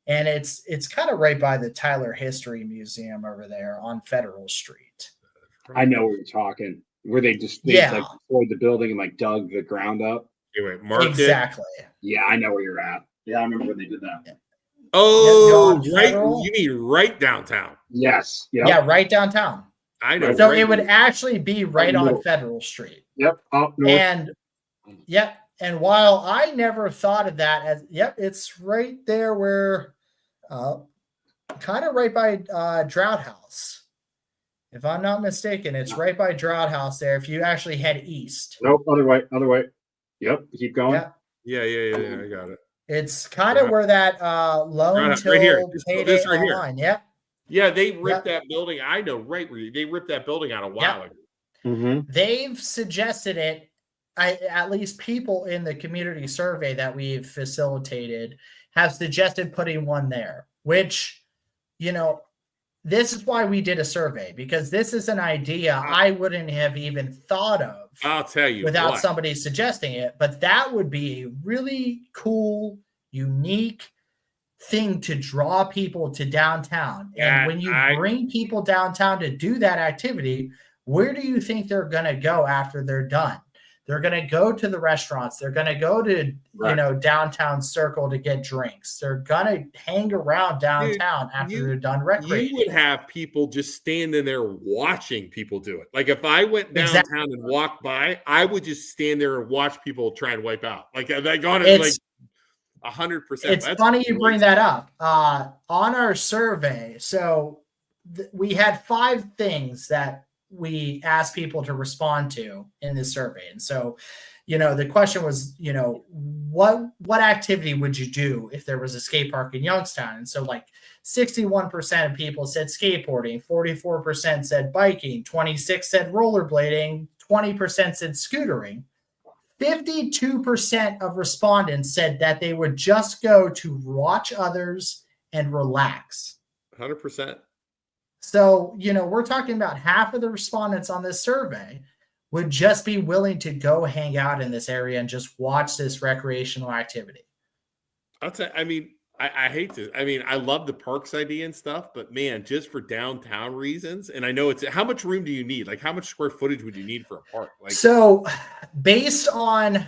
and it's kind of right by the Tyler History Museum over there on Federal Street. I know what you're talking. Where they destroyed the building and like dug the ground up. Anyway, exactly. Yeah, I know where you're at. Yeah, I remember when they did that. Yeah. Oh, right. You mean right downtown? Yes. Yep. Yeah, right downtown. I know. So it would actually be right on Federal Street. Yep. Up north. And while I never thought of that as, it's right there where, kind of right by Drought House. If I'm not mistaken, it's right by Drought House there. If you actually head east. Nope, other way. Yep, keep going. Yeah. I got it. It's kind of where that loan till right here. Payday This right online. Here. Yeah, they ripped that building. I know, right where they ripped that building out a while ago. Mm-hmm. They've suggested it. At least people in the community survey that we've facilitated have suggested putting one there, which, this is why we did a survey, because this is an idea I wouldn't have even thought of. I'll tell you without somebody suggesting it, but that would be a really cool, unique thing to draw people to downtown. And when you bring people downtown to do that activity, where do you think they're going to go after they're done? They're going to go to the restaurants. They're going to go to, downtown Circle to get drinks. They're going to hang around downtown after they're done recreating. You would have people just standing there watching people do it. Like if I went downtown and walked by, I would just stand there and watch people try and wipe out. Like on it, like 100%. It's funny you bring that up. On our survey, so we had 5 things that we asked people to respond to in this survey. And so, the question was, what activity would you do if there was a skate park in Youngstown? And so like 61% of people said skateboarding, 44% said biking, 26% said rollerblading, 20% said scootering. 52% of respondents said that they would just go to watch others and relax. 100%. So, we're talking about half of the respondents on this survey would just be willing to go hang out in this area and just watch this recreational activity. I'll tell you, I mean, I hate to, I love the parks idea and stuff, but man, just for downtown reasons. And I know how much room do you need? Like how much square footage would you need for a park? Like, so based on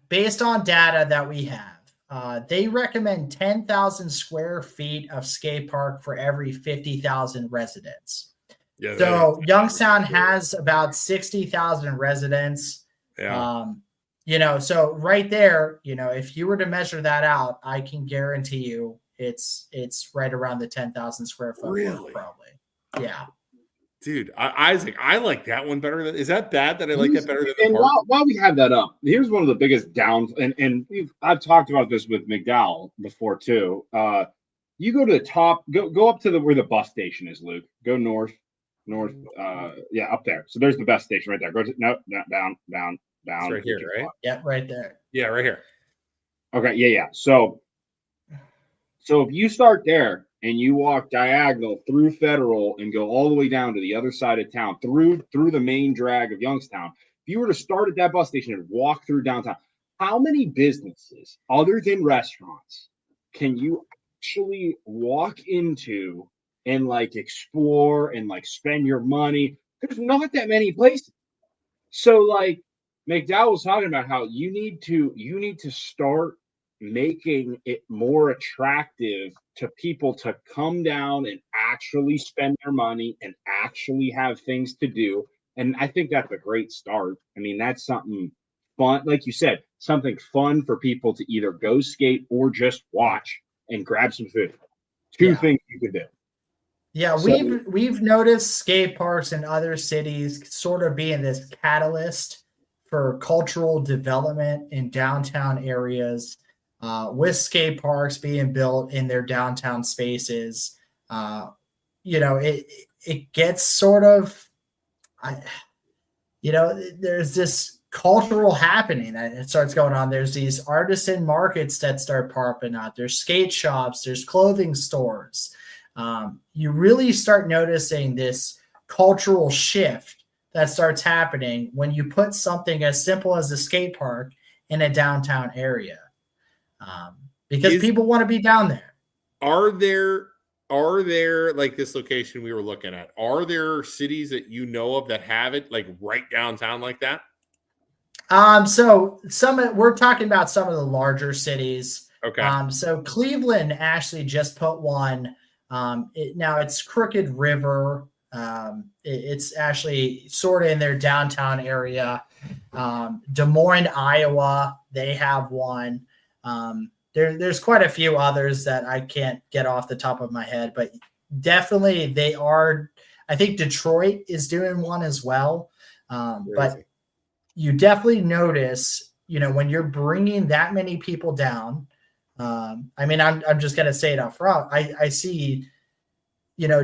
data that we have, they recommend 10,000 square feet of skate park for every 50,000 residents. Yeah, so Youngstown has about 60,000 residents. Yeah. So right there, if you were to measure that out, I can guarantee you it's right around the 10,000 square foot. Really? Probably. Yeah. Dude, Isaac, I like that one better. Is that bad that I like that better than the park? While we have that up, here's one of the biggest downs, and I've talked about this with McDowell before too. You go to the top, go up to where the bus station is, Luke. Go north, up there. So there's the bus station right there. Go to down. It's right here, right? Yeah, right there. Yeah, right here. Okay, yeah. So if you start there and you walk diagonal through Federal and go all the way down to the other side of town, through the main drag of Youngstown, if you were to start at that bus station and walk through downtown, how many businesses other than restaurants can you actually walk into and like explore and like spend your money? There's not that many places. So like McDowell was talking about how you need to start making it more attractive to people to come down and actually spend their money and actually have things to do. And I think that's a great start. I mean, that's something fun, like you said, something fun for people to either go skate or just watch and grab some food. Two things you could do. Yeah, we've noticed skate parks in other cities sort of being this catalyst for cultural development in downtown areas, with skate parks being built in their downtown spaces. It gets sort of, there's this cultural happening that it starts going on. There's these artisan markets that start popping up. There's skate shops. There's clothing stores. You really start noticing this cultural shift that starts happening when you put something as simple as a skate park in a downtown area, because people want to be down there. Are there, like this location we were looking at, are there cities that you know of that have it like right downtown like that? So we're talking about some of the larger cities. Okay. So Cleveland actually just put one. Now it's Crooked River. It's actually sort of in their downtown area. Des Moines, Iowa, they have one. There's quite a few others that I can't get off the top of my head, but definitely they are. I think Detroit is doing one as well. But you definitely notice, when you're bringing that many people down. I'm just going to say it up front. I see,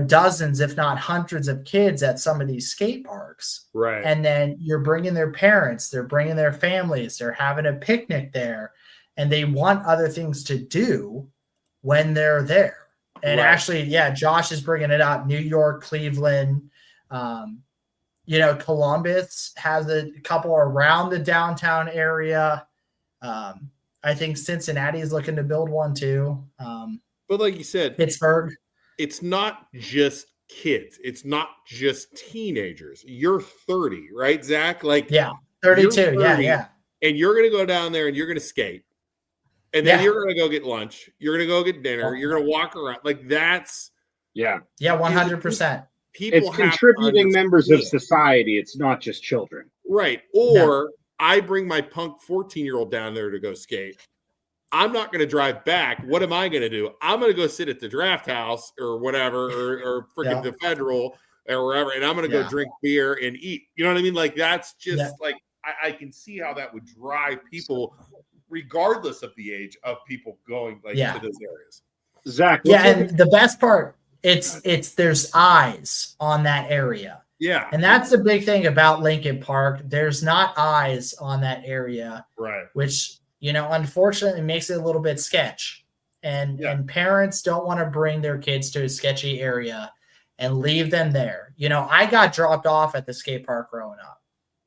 dozens, if not hundreds of kids at some of these skate parks. Right. And then you're bringing their parents, they're bringing their families, they're having a picnic there, and they want other things to do when they're there. And actually, yeah, Josh is bringing it up. New York, Cleveland, Columbus has a couple around the downtown area. I think Cincinnati is looking to build one too. But like you said, Pittsburgh. It's not just kids. It's not just teenagers. You're 30, right, Zach? 32. 30, yeah. And you're going to go down there and you're going to skate. And then you're going to go get lunch. You're going to go get dinner. You're going to walk around. That's 100%. It's contributing members of society. It's not just children. Right. Or I bring my punk 14-year-old down there to go skate. I'm not going to drive back. What am I going to do? I'm going to go sit at the draft house or whatever, or freaking the Federal or wherever, and I'm going to go drink beer and eat. You know what I mean? That's just I can see how that would drive people, regardless of the age of people going to those areas. Zach. And the best part, it's there's eyes on that area. Yeah. And that's the big thing about Lincoln Park. There's not eyes on that area. Right. Which, unfortunately makes it a little bit sketch. And parents don't want to bring their kids to a sketchy area and leave them there. I got dropped off at the skate park growing up,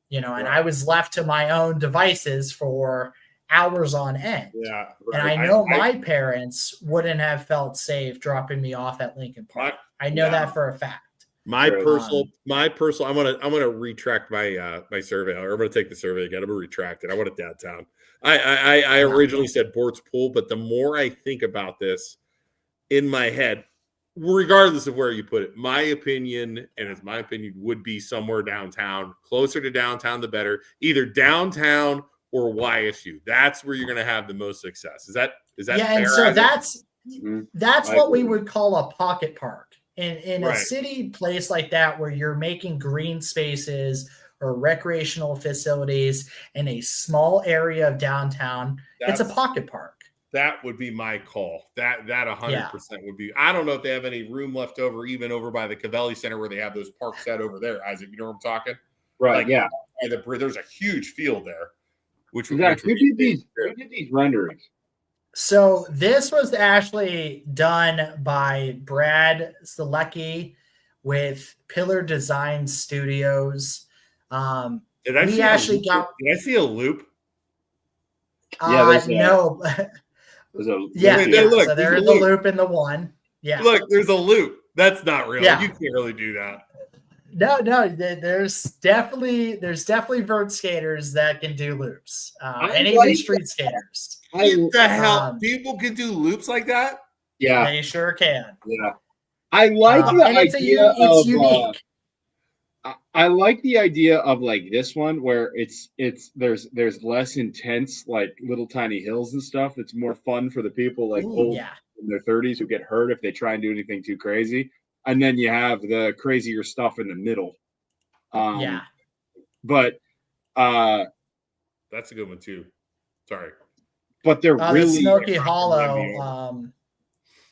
and I was left to my own devices for hours on end. Yeah. Right. And I know my parents wouldn't have felt safe dropping me off at Lincoln Park. I know that for a fact. My personal, I'm gonna retract my survey, or I'm gonna take the survey again. I'm gonna retract it. I want it downtown. I originally said Bort's Pool, but the more I think about this in my head, regardless of where you put it, my opinion would be somewhere downtown, closer to downtown, the better. Either downtown or YSU. That's where you're gonna have the most success. Is that fair? And so that's what we would call a pocket park. In a city place like that, where you're making green spaces or recreational facilities in a small area of downtown, it's a pocket park. That would be my call. That 100% would be. I don't know if they have any room left over, even over by the Cavelli Center where they have those parks set over there, Isaac. You know what I'm talking? Right. There's a huge field there. Who did these renderings? So this was actually done by Brad Selecki with Pillar Design Studios. Did I see a loop? No. So there is a loop in the one. Yeah. Look, there's a loop. That's not real. You can't really do that. No. There's definitely vert skaters that can do loops. And even street skaters. What the hell? People can do loops like that? Yeah, they sure can. Yeah, I like the idea it's unique. I like the idea of this one where there's less intense, little tiny hills and stuff. It's more fun for the people old in their 30s who get hurt if they try and do anything too crazy. and then you have the crazier stuff in the middle. Yeah. But that's a good one too. Sorry. But they're the really Smoky Hollow.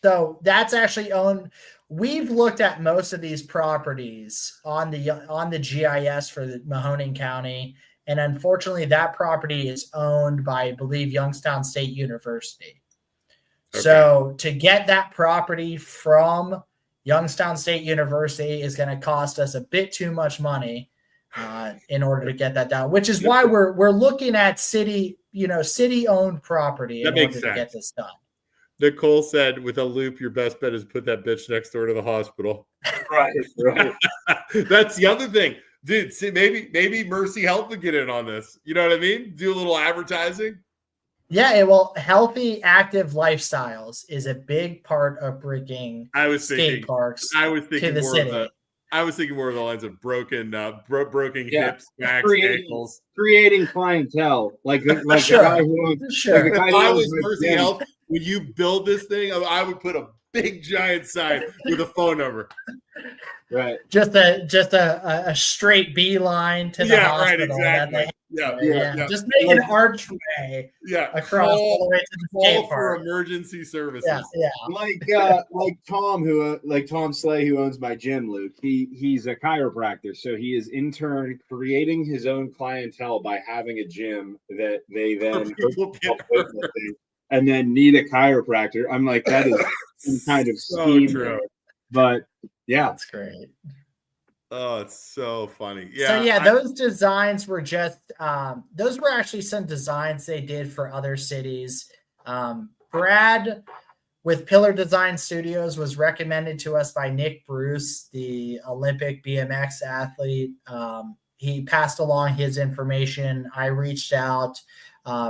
So that's actually owned. We've looked at most of these properties on the GIS for the Mahoning County, and unfortunately, that property is owned by, I believe, Youngstown State University. Okay. So to get that property from Youngstown State University is going to cost us a bit too much money in order to get that down, which is why we're looking at city-owned property in order to get this done. Nicole said, with a loop, your best bet is put that bitch next door to the hospital. Right. That's the other thing. Dude, see, maybe Mercy Health would get in on this. You know what I mean? Do a little advertising. Yeah, well, healthy, active lifestyles is a big part of bringing skate parks to the city. I was thinking more of the lines of broken hips, backs, ankles. Creating clientele. Like the guy who owns, If I was Mercy Health, when you build this thing, I would put a big giant sign with a phone number. Right. Just a straight beeline to the hospital. Right, exactly. Yeah. Just make an archway across all the way to the skate park. For emergency services. Yeah. Like Tom Slay, who owns my gym, Luke. He's a chiropractor, so he is in turn creating his own clientele by having a gym that they then and then need a chiropractor. I'm like, that is some kind of scheme. So true. But yeah, that's great. Oh, it's so funny. Yeah. So those designs were just those were actually some designs they did for other cities. Brad with Pillar Design Studios was recommended to us by Nick Bruce, the Olympic BMX athlete. He passed along his information. I reached out.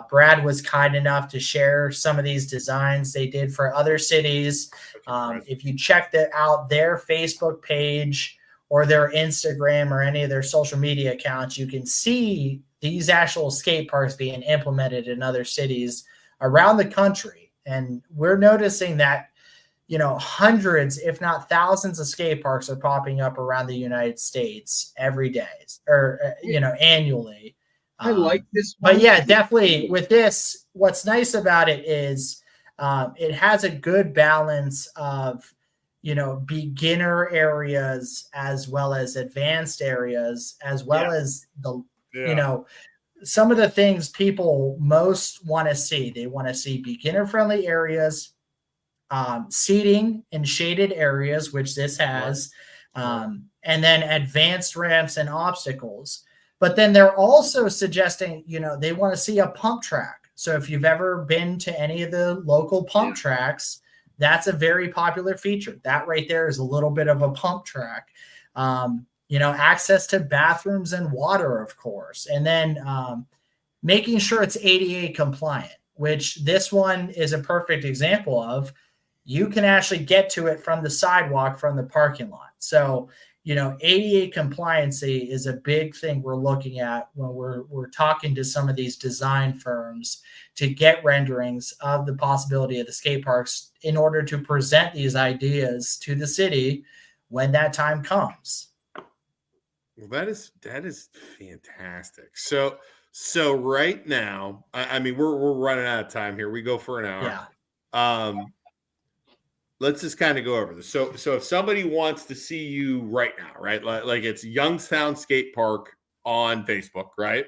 Brad was kind enough to share some of these designs they did for other cities. If you check out their Facebook page or their Instagram or any of their social media accounts, you can see these actual skate parks being implemented in other cities around the country. And we're noticing that, hundreds, if not thousands of skate parks are popping up around the United States every day or, annually. I like this one. But yeah, definitely with this, what's nice about it is it has a good balance of, beginner areas as well as advanced areas, as well as some of the things people most want to see. They want to see beginner friendly areas, seating in shaded areas, which this has, and then advanced ramps and obstacles. But then they're also suggesting, they want to see a pump track. So if you've ever been to any of the local pump tracks, that's a very popular feature. That right there is a little bit of a pump track. Access to bathrooms and water, of course. And then making sure it's ADA compliant, which this one is a perfect example of. You can actually get to it from the sidewalk from the parking lot. So, ADA compliancy is a big thing we're looking at when we're talking to some of these design firms to get renderings of the possibility of the skate parks in order to present these ideas to the city when that time comes. Well, that is fantastic. So right now, I mean, we're running out of time here. We go for an hour. Yeah. Let's just kind of go over this. So if somebody wants to see you right now, right? Like it's Youngstown Skatepark on Facebook, right?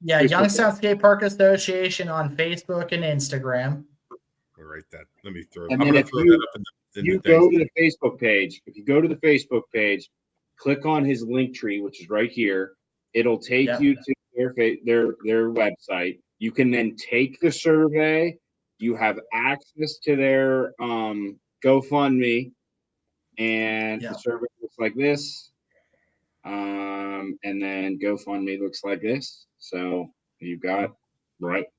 Yeah, Youngstown Skatepark Association on Facebook and Instagram. I'll write that. Let me throw. And then if you go to the Facebook page, click on his link tree, which is right here. It'll take you to their website. You can then take the survey. You have access to their GoFundMe, and the survey looks like this. And then GoFundMe looks like this. So you've got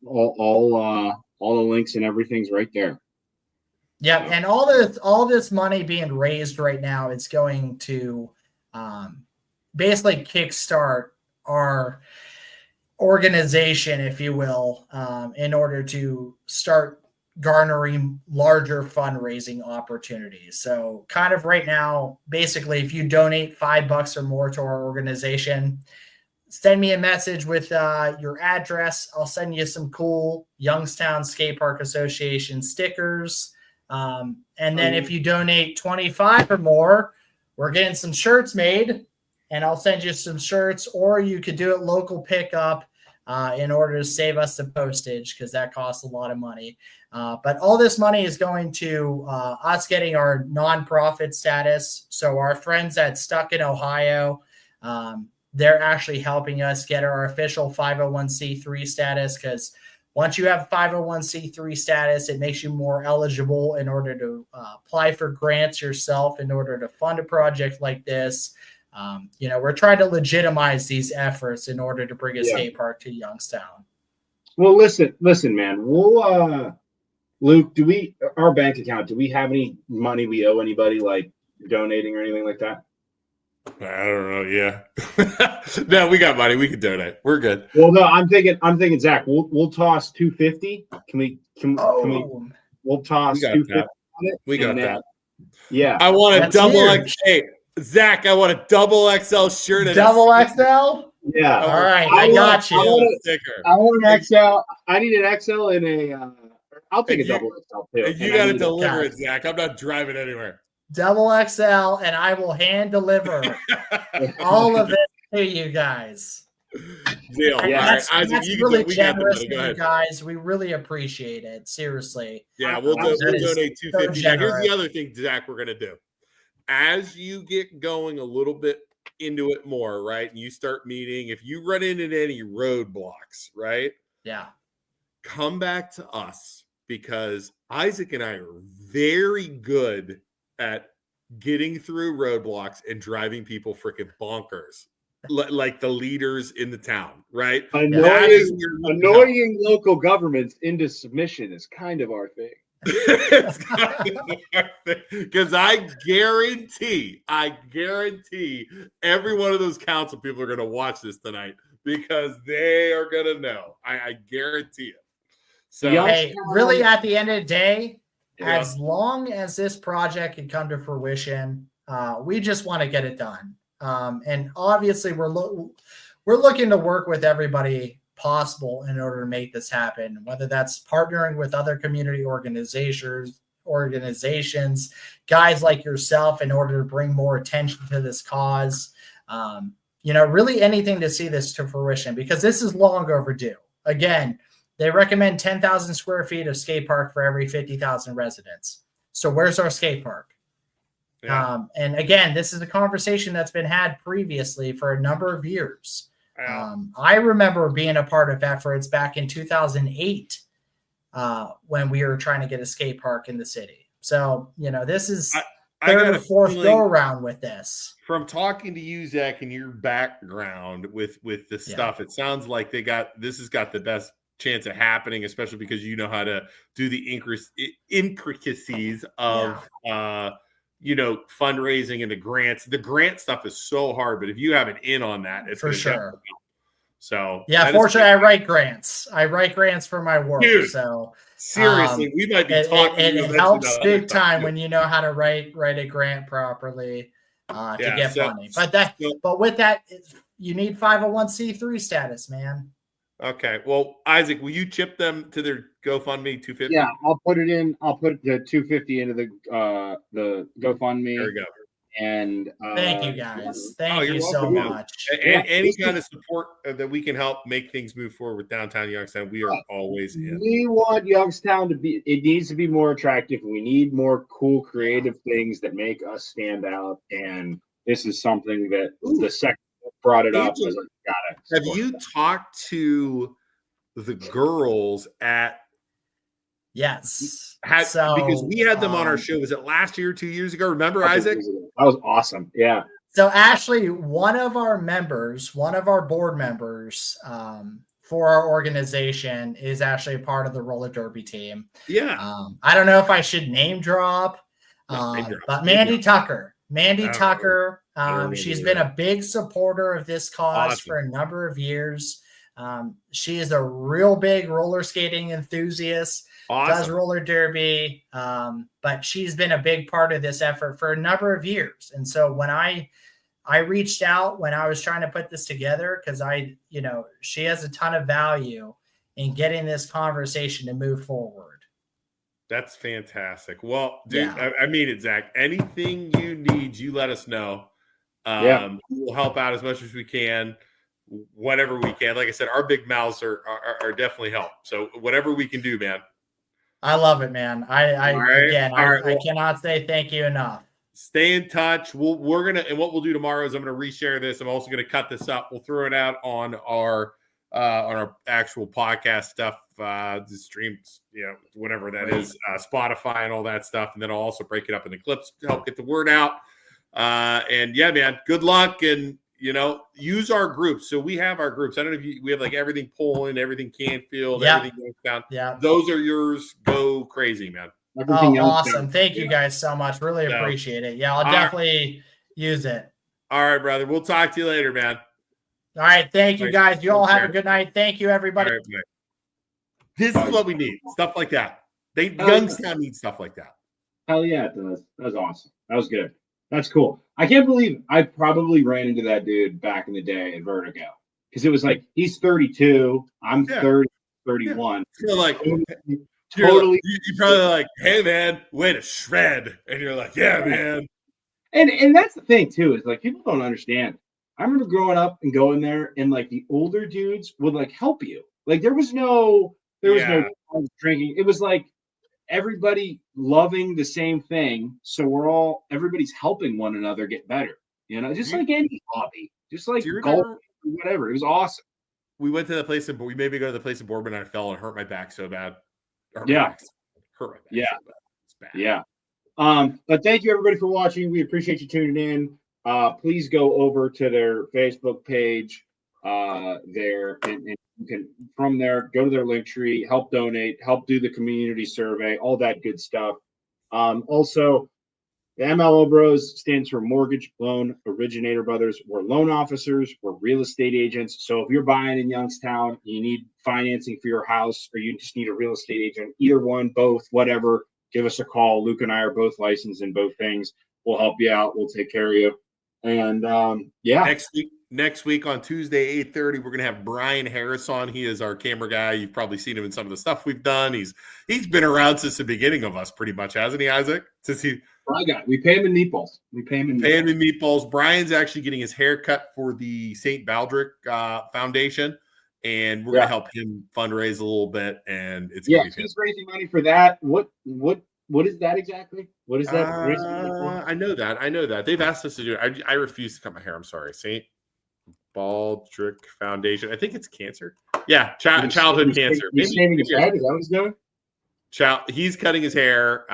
all the links and everything's right there. Yeah, and all this money being raised right now is going to basically kickstart our organization, if you will, in order to start garnering larger fundraising opportunities. So kind of right now, basically, if you donate $5 or more to our organization, send me a message with your address. I'll send you some cool Youngstown Skatepark Association stickers. And then if you donate 25 or more, we're getting some shirts made, and I'll send you some shirts, or you could do it local pickup in order to save us the postage, because that costs a lot of money. But all this money is going to us getting our nonprofit status. So our friends at Stuck in Ohio, they're actually helping us get our official 501c3 status, because once you have 501c3 status, it makes you more eligible in order to apply for grants yourself in order to fund a project like this. We're trying to legitimize these efforts in order to bring a skate park to Youngstown. Well, listen, man. We'll Luke, our bank account, do we have any money we owe anybody, like donating or anything like that? I don't know. Yeah. No, we got money. We can donate. We're good. Well, no, I'm thinking, Zach, we'll toss $250. We'll toss $250 on it. We got that. Yeah. I want a double XL. Hey, Zach, I want a double XL shirt. Double XL? Yeah. All right. I got you. I want an XL. I need an XL in a, I'll take a double XL too. You got to deliver it, Zach. I'm not driving anywhere. Double XL, and I will hand deliver all of it to you guys. Deal. Yeah, that's really generous of you guys. We really appreciate it. Seriously. Yeah, we'll donate $250. Now, here's the other thing, Zach, we're going to do. As you get going a little bit into it more, right, and you start meeting, if you run into any roadblocks, right? Yeah. Come back to us, because Isaac and I are very good at getting through roadblocks and driving people freaking bonkers, like the leaders in the town, right? Annoying local governments into submission is kind of our thing. It's kind of our thing, because I guarantee every one of those council people are going to watch this tonight, because they are going to know. I guarantee it. So, hey, really, at the end of the day, as long as this project can come to fruition, we just want to get it done. And obviously, we're looking to work with everybody possible in order to make this happen, whether that's partnering with other community organizations, guys like yourself, in order to bring more attention to this cause. Really anything to see this to fruition, because this is long overdue. Again, they recommend 10,000 square feet of skate park for every 50,000 residents. So where's our skate park? Yeah. And again, this is a conversation that's been had previously for a number of years. Yeah. I remember being a part of efforts back in 2008 when we were trying to get a skate park in the city. So, this is third or fourth go around with this. From talking to you, Zach, and your background with this stuff, it sounds like this has got the best chance of happening, especially because you know how to do the intricacies of fundraising and the grants. The grant stuff is so hard, but if you have an in on that, it's for sure. So fortunately, I write grants. I write grants for my work. Dude, so seriously, we might be talking. It helps big time when you know how to write a grant properly to get money. But with that, you need 501c3 status, man. Okay. Well, Isaac, will you chip them to their GoFundMe 250? Yeah, I'll put the 250 into the GoFundMe. There we go. And thank you guys. Thank you so much. And any kind of support that we can help make things move forward with downtown Youngstown, we are always in. We want Youngstown it needs to be more attractive. We need more cool, creative things that make us stand out. And this is something that the second brought it up. Was like, have you talked to the girls at? Yes. Because we had them on our show. Was it last year, 2 years ago? Remember, Isaac? That was awesome. Yeah. So actually, one of our board members for our organization is actually a part of the roller derby team. Yeah. I don't know if I should name drop, but Mandy Tucker. Tucker. She's been a big supporter of this cause for a number of years. She is a real big roller skating enthusiast, does roller derby, but she's been a big part of this effort for a number of years. And so when I reached out when I was trying to put this together, because she has a ton of value in getting this conversation to move forward. That's fantastic. Well, dude, yeah. I mean it, Zach. Anything you need, you let us know. We'll help out as much as we can, whatever we can. Like I said, our big mouths are definitely help. So whatever we can do, man. I love it, man. I cannot say thank you enough. Stay in touch. We're gonna, and what we'll do tomorrow is I'm gonna reshare this. I'm also gonna cut this up. We'll throw it out on our actual podcast stuff, the streams, whatever that is, Spotify and all that stuff. And then I'll also break it up into clips to help get the word out. And yeah, man, good luck. And, use our groups. So we have our groups. I don't know if we have like everything Poland, everything Canfield, everything Youngstown. Yeah. Those are yours. Go crazy, man. Awesome. Thank you guys so much. Really appreciate it. Yeah, I'll definitely use it. All right, brother. We'll talk to you later, man. All right. Thank you, guys. You all have a good night. Thank you, everybody. Right, this is what we need. Stuff like that. Youngstown needs stuff like that. Hell yeah, it does. That was awesome. That was good. That's cool. I can't believe I probably ran into that dude back in the day at Vertigo. Because it was like, he's 32. I'm 30, 31. Yeah. So like, totally. You're probably like, hey, man, way to shred. And you're like, yeah, man. And that's the thing, too, is like, people don't understand. I remember growing up and going there, and like the older dudes would like help you. Like there was no drinking. It was like everybody loving the same thing. So everybody's helping one another get better. Just like any hobby, just like golf, whatever. It was awesome. We went to the place and we made me go to the place in Boardman. And I fell and hurt my back so bad. Hurt my back so bad. It's bad. Yeah. But thank you everybody for watching. We appreciate you tuning in. Please go over to their Facebook page there, and you can from there go to their link tree, help donate, help do the community survey, all that good stuff. Also, the MLO Bros stands for Mortgage Loan Originator Brothers. We're loan officers, we're real estate agents. So if you're buying in Youngstown, you need financing for your house, or you just need a real estate agent, either one, both, whatever, give us a call. Luke and I are both licensed in both things. We'll help you out. We'll take care of you. And next week on Tuesday, 8:30, we're gonna have Brian Harris on. He is our camera guy. You've probably seen him in some of the stuff we've done. He's been around since the beginning of us, pretty much, hasn't he, Isaac? We pay him in meatballs. Meatballs. Brian's actually getting his hair cut for the St. Baldrick Foundation, and we're gonna help him fundraise a little bit. And it's he's raising money for that. What is that exactly? What is that? I know that. They've asked us to do it. I refuse to cut my hair. I'm sorry. St. Baldrick Foundation. I think it's cancer. Yeah, childhood cancer. He's shaving his head? Is that what he's doing? He's cutting his hair.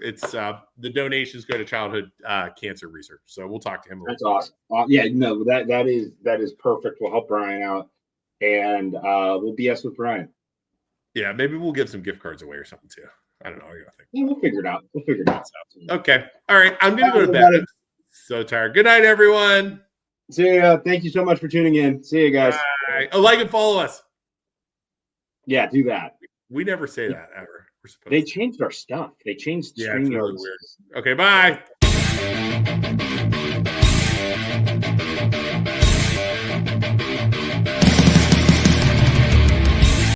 It's the donations go to childhood cancer research. So we'll talk to him. That's awesome. That is perfect. We'll help Brian out, and we'll BS with Brian. Yeah, maybe we'll give some gift cards away or something too. I don't know. I think. Yeah, we'll figure it out. Okay. All right. I'm going to go to bed. I'm so tired. Good night, everyone. See ya. Thank you so much for tuning in. See you guys. Bye. Oh, like and follow us. Yeah, do that. We never say that ever. They changed our stuff. They changed. Yeah, it's really weird. Okay, bye.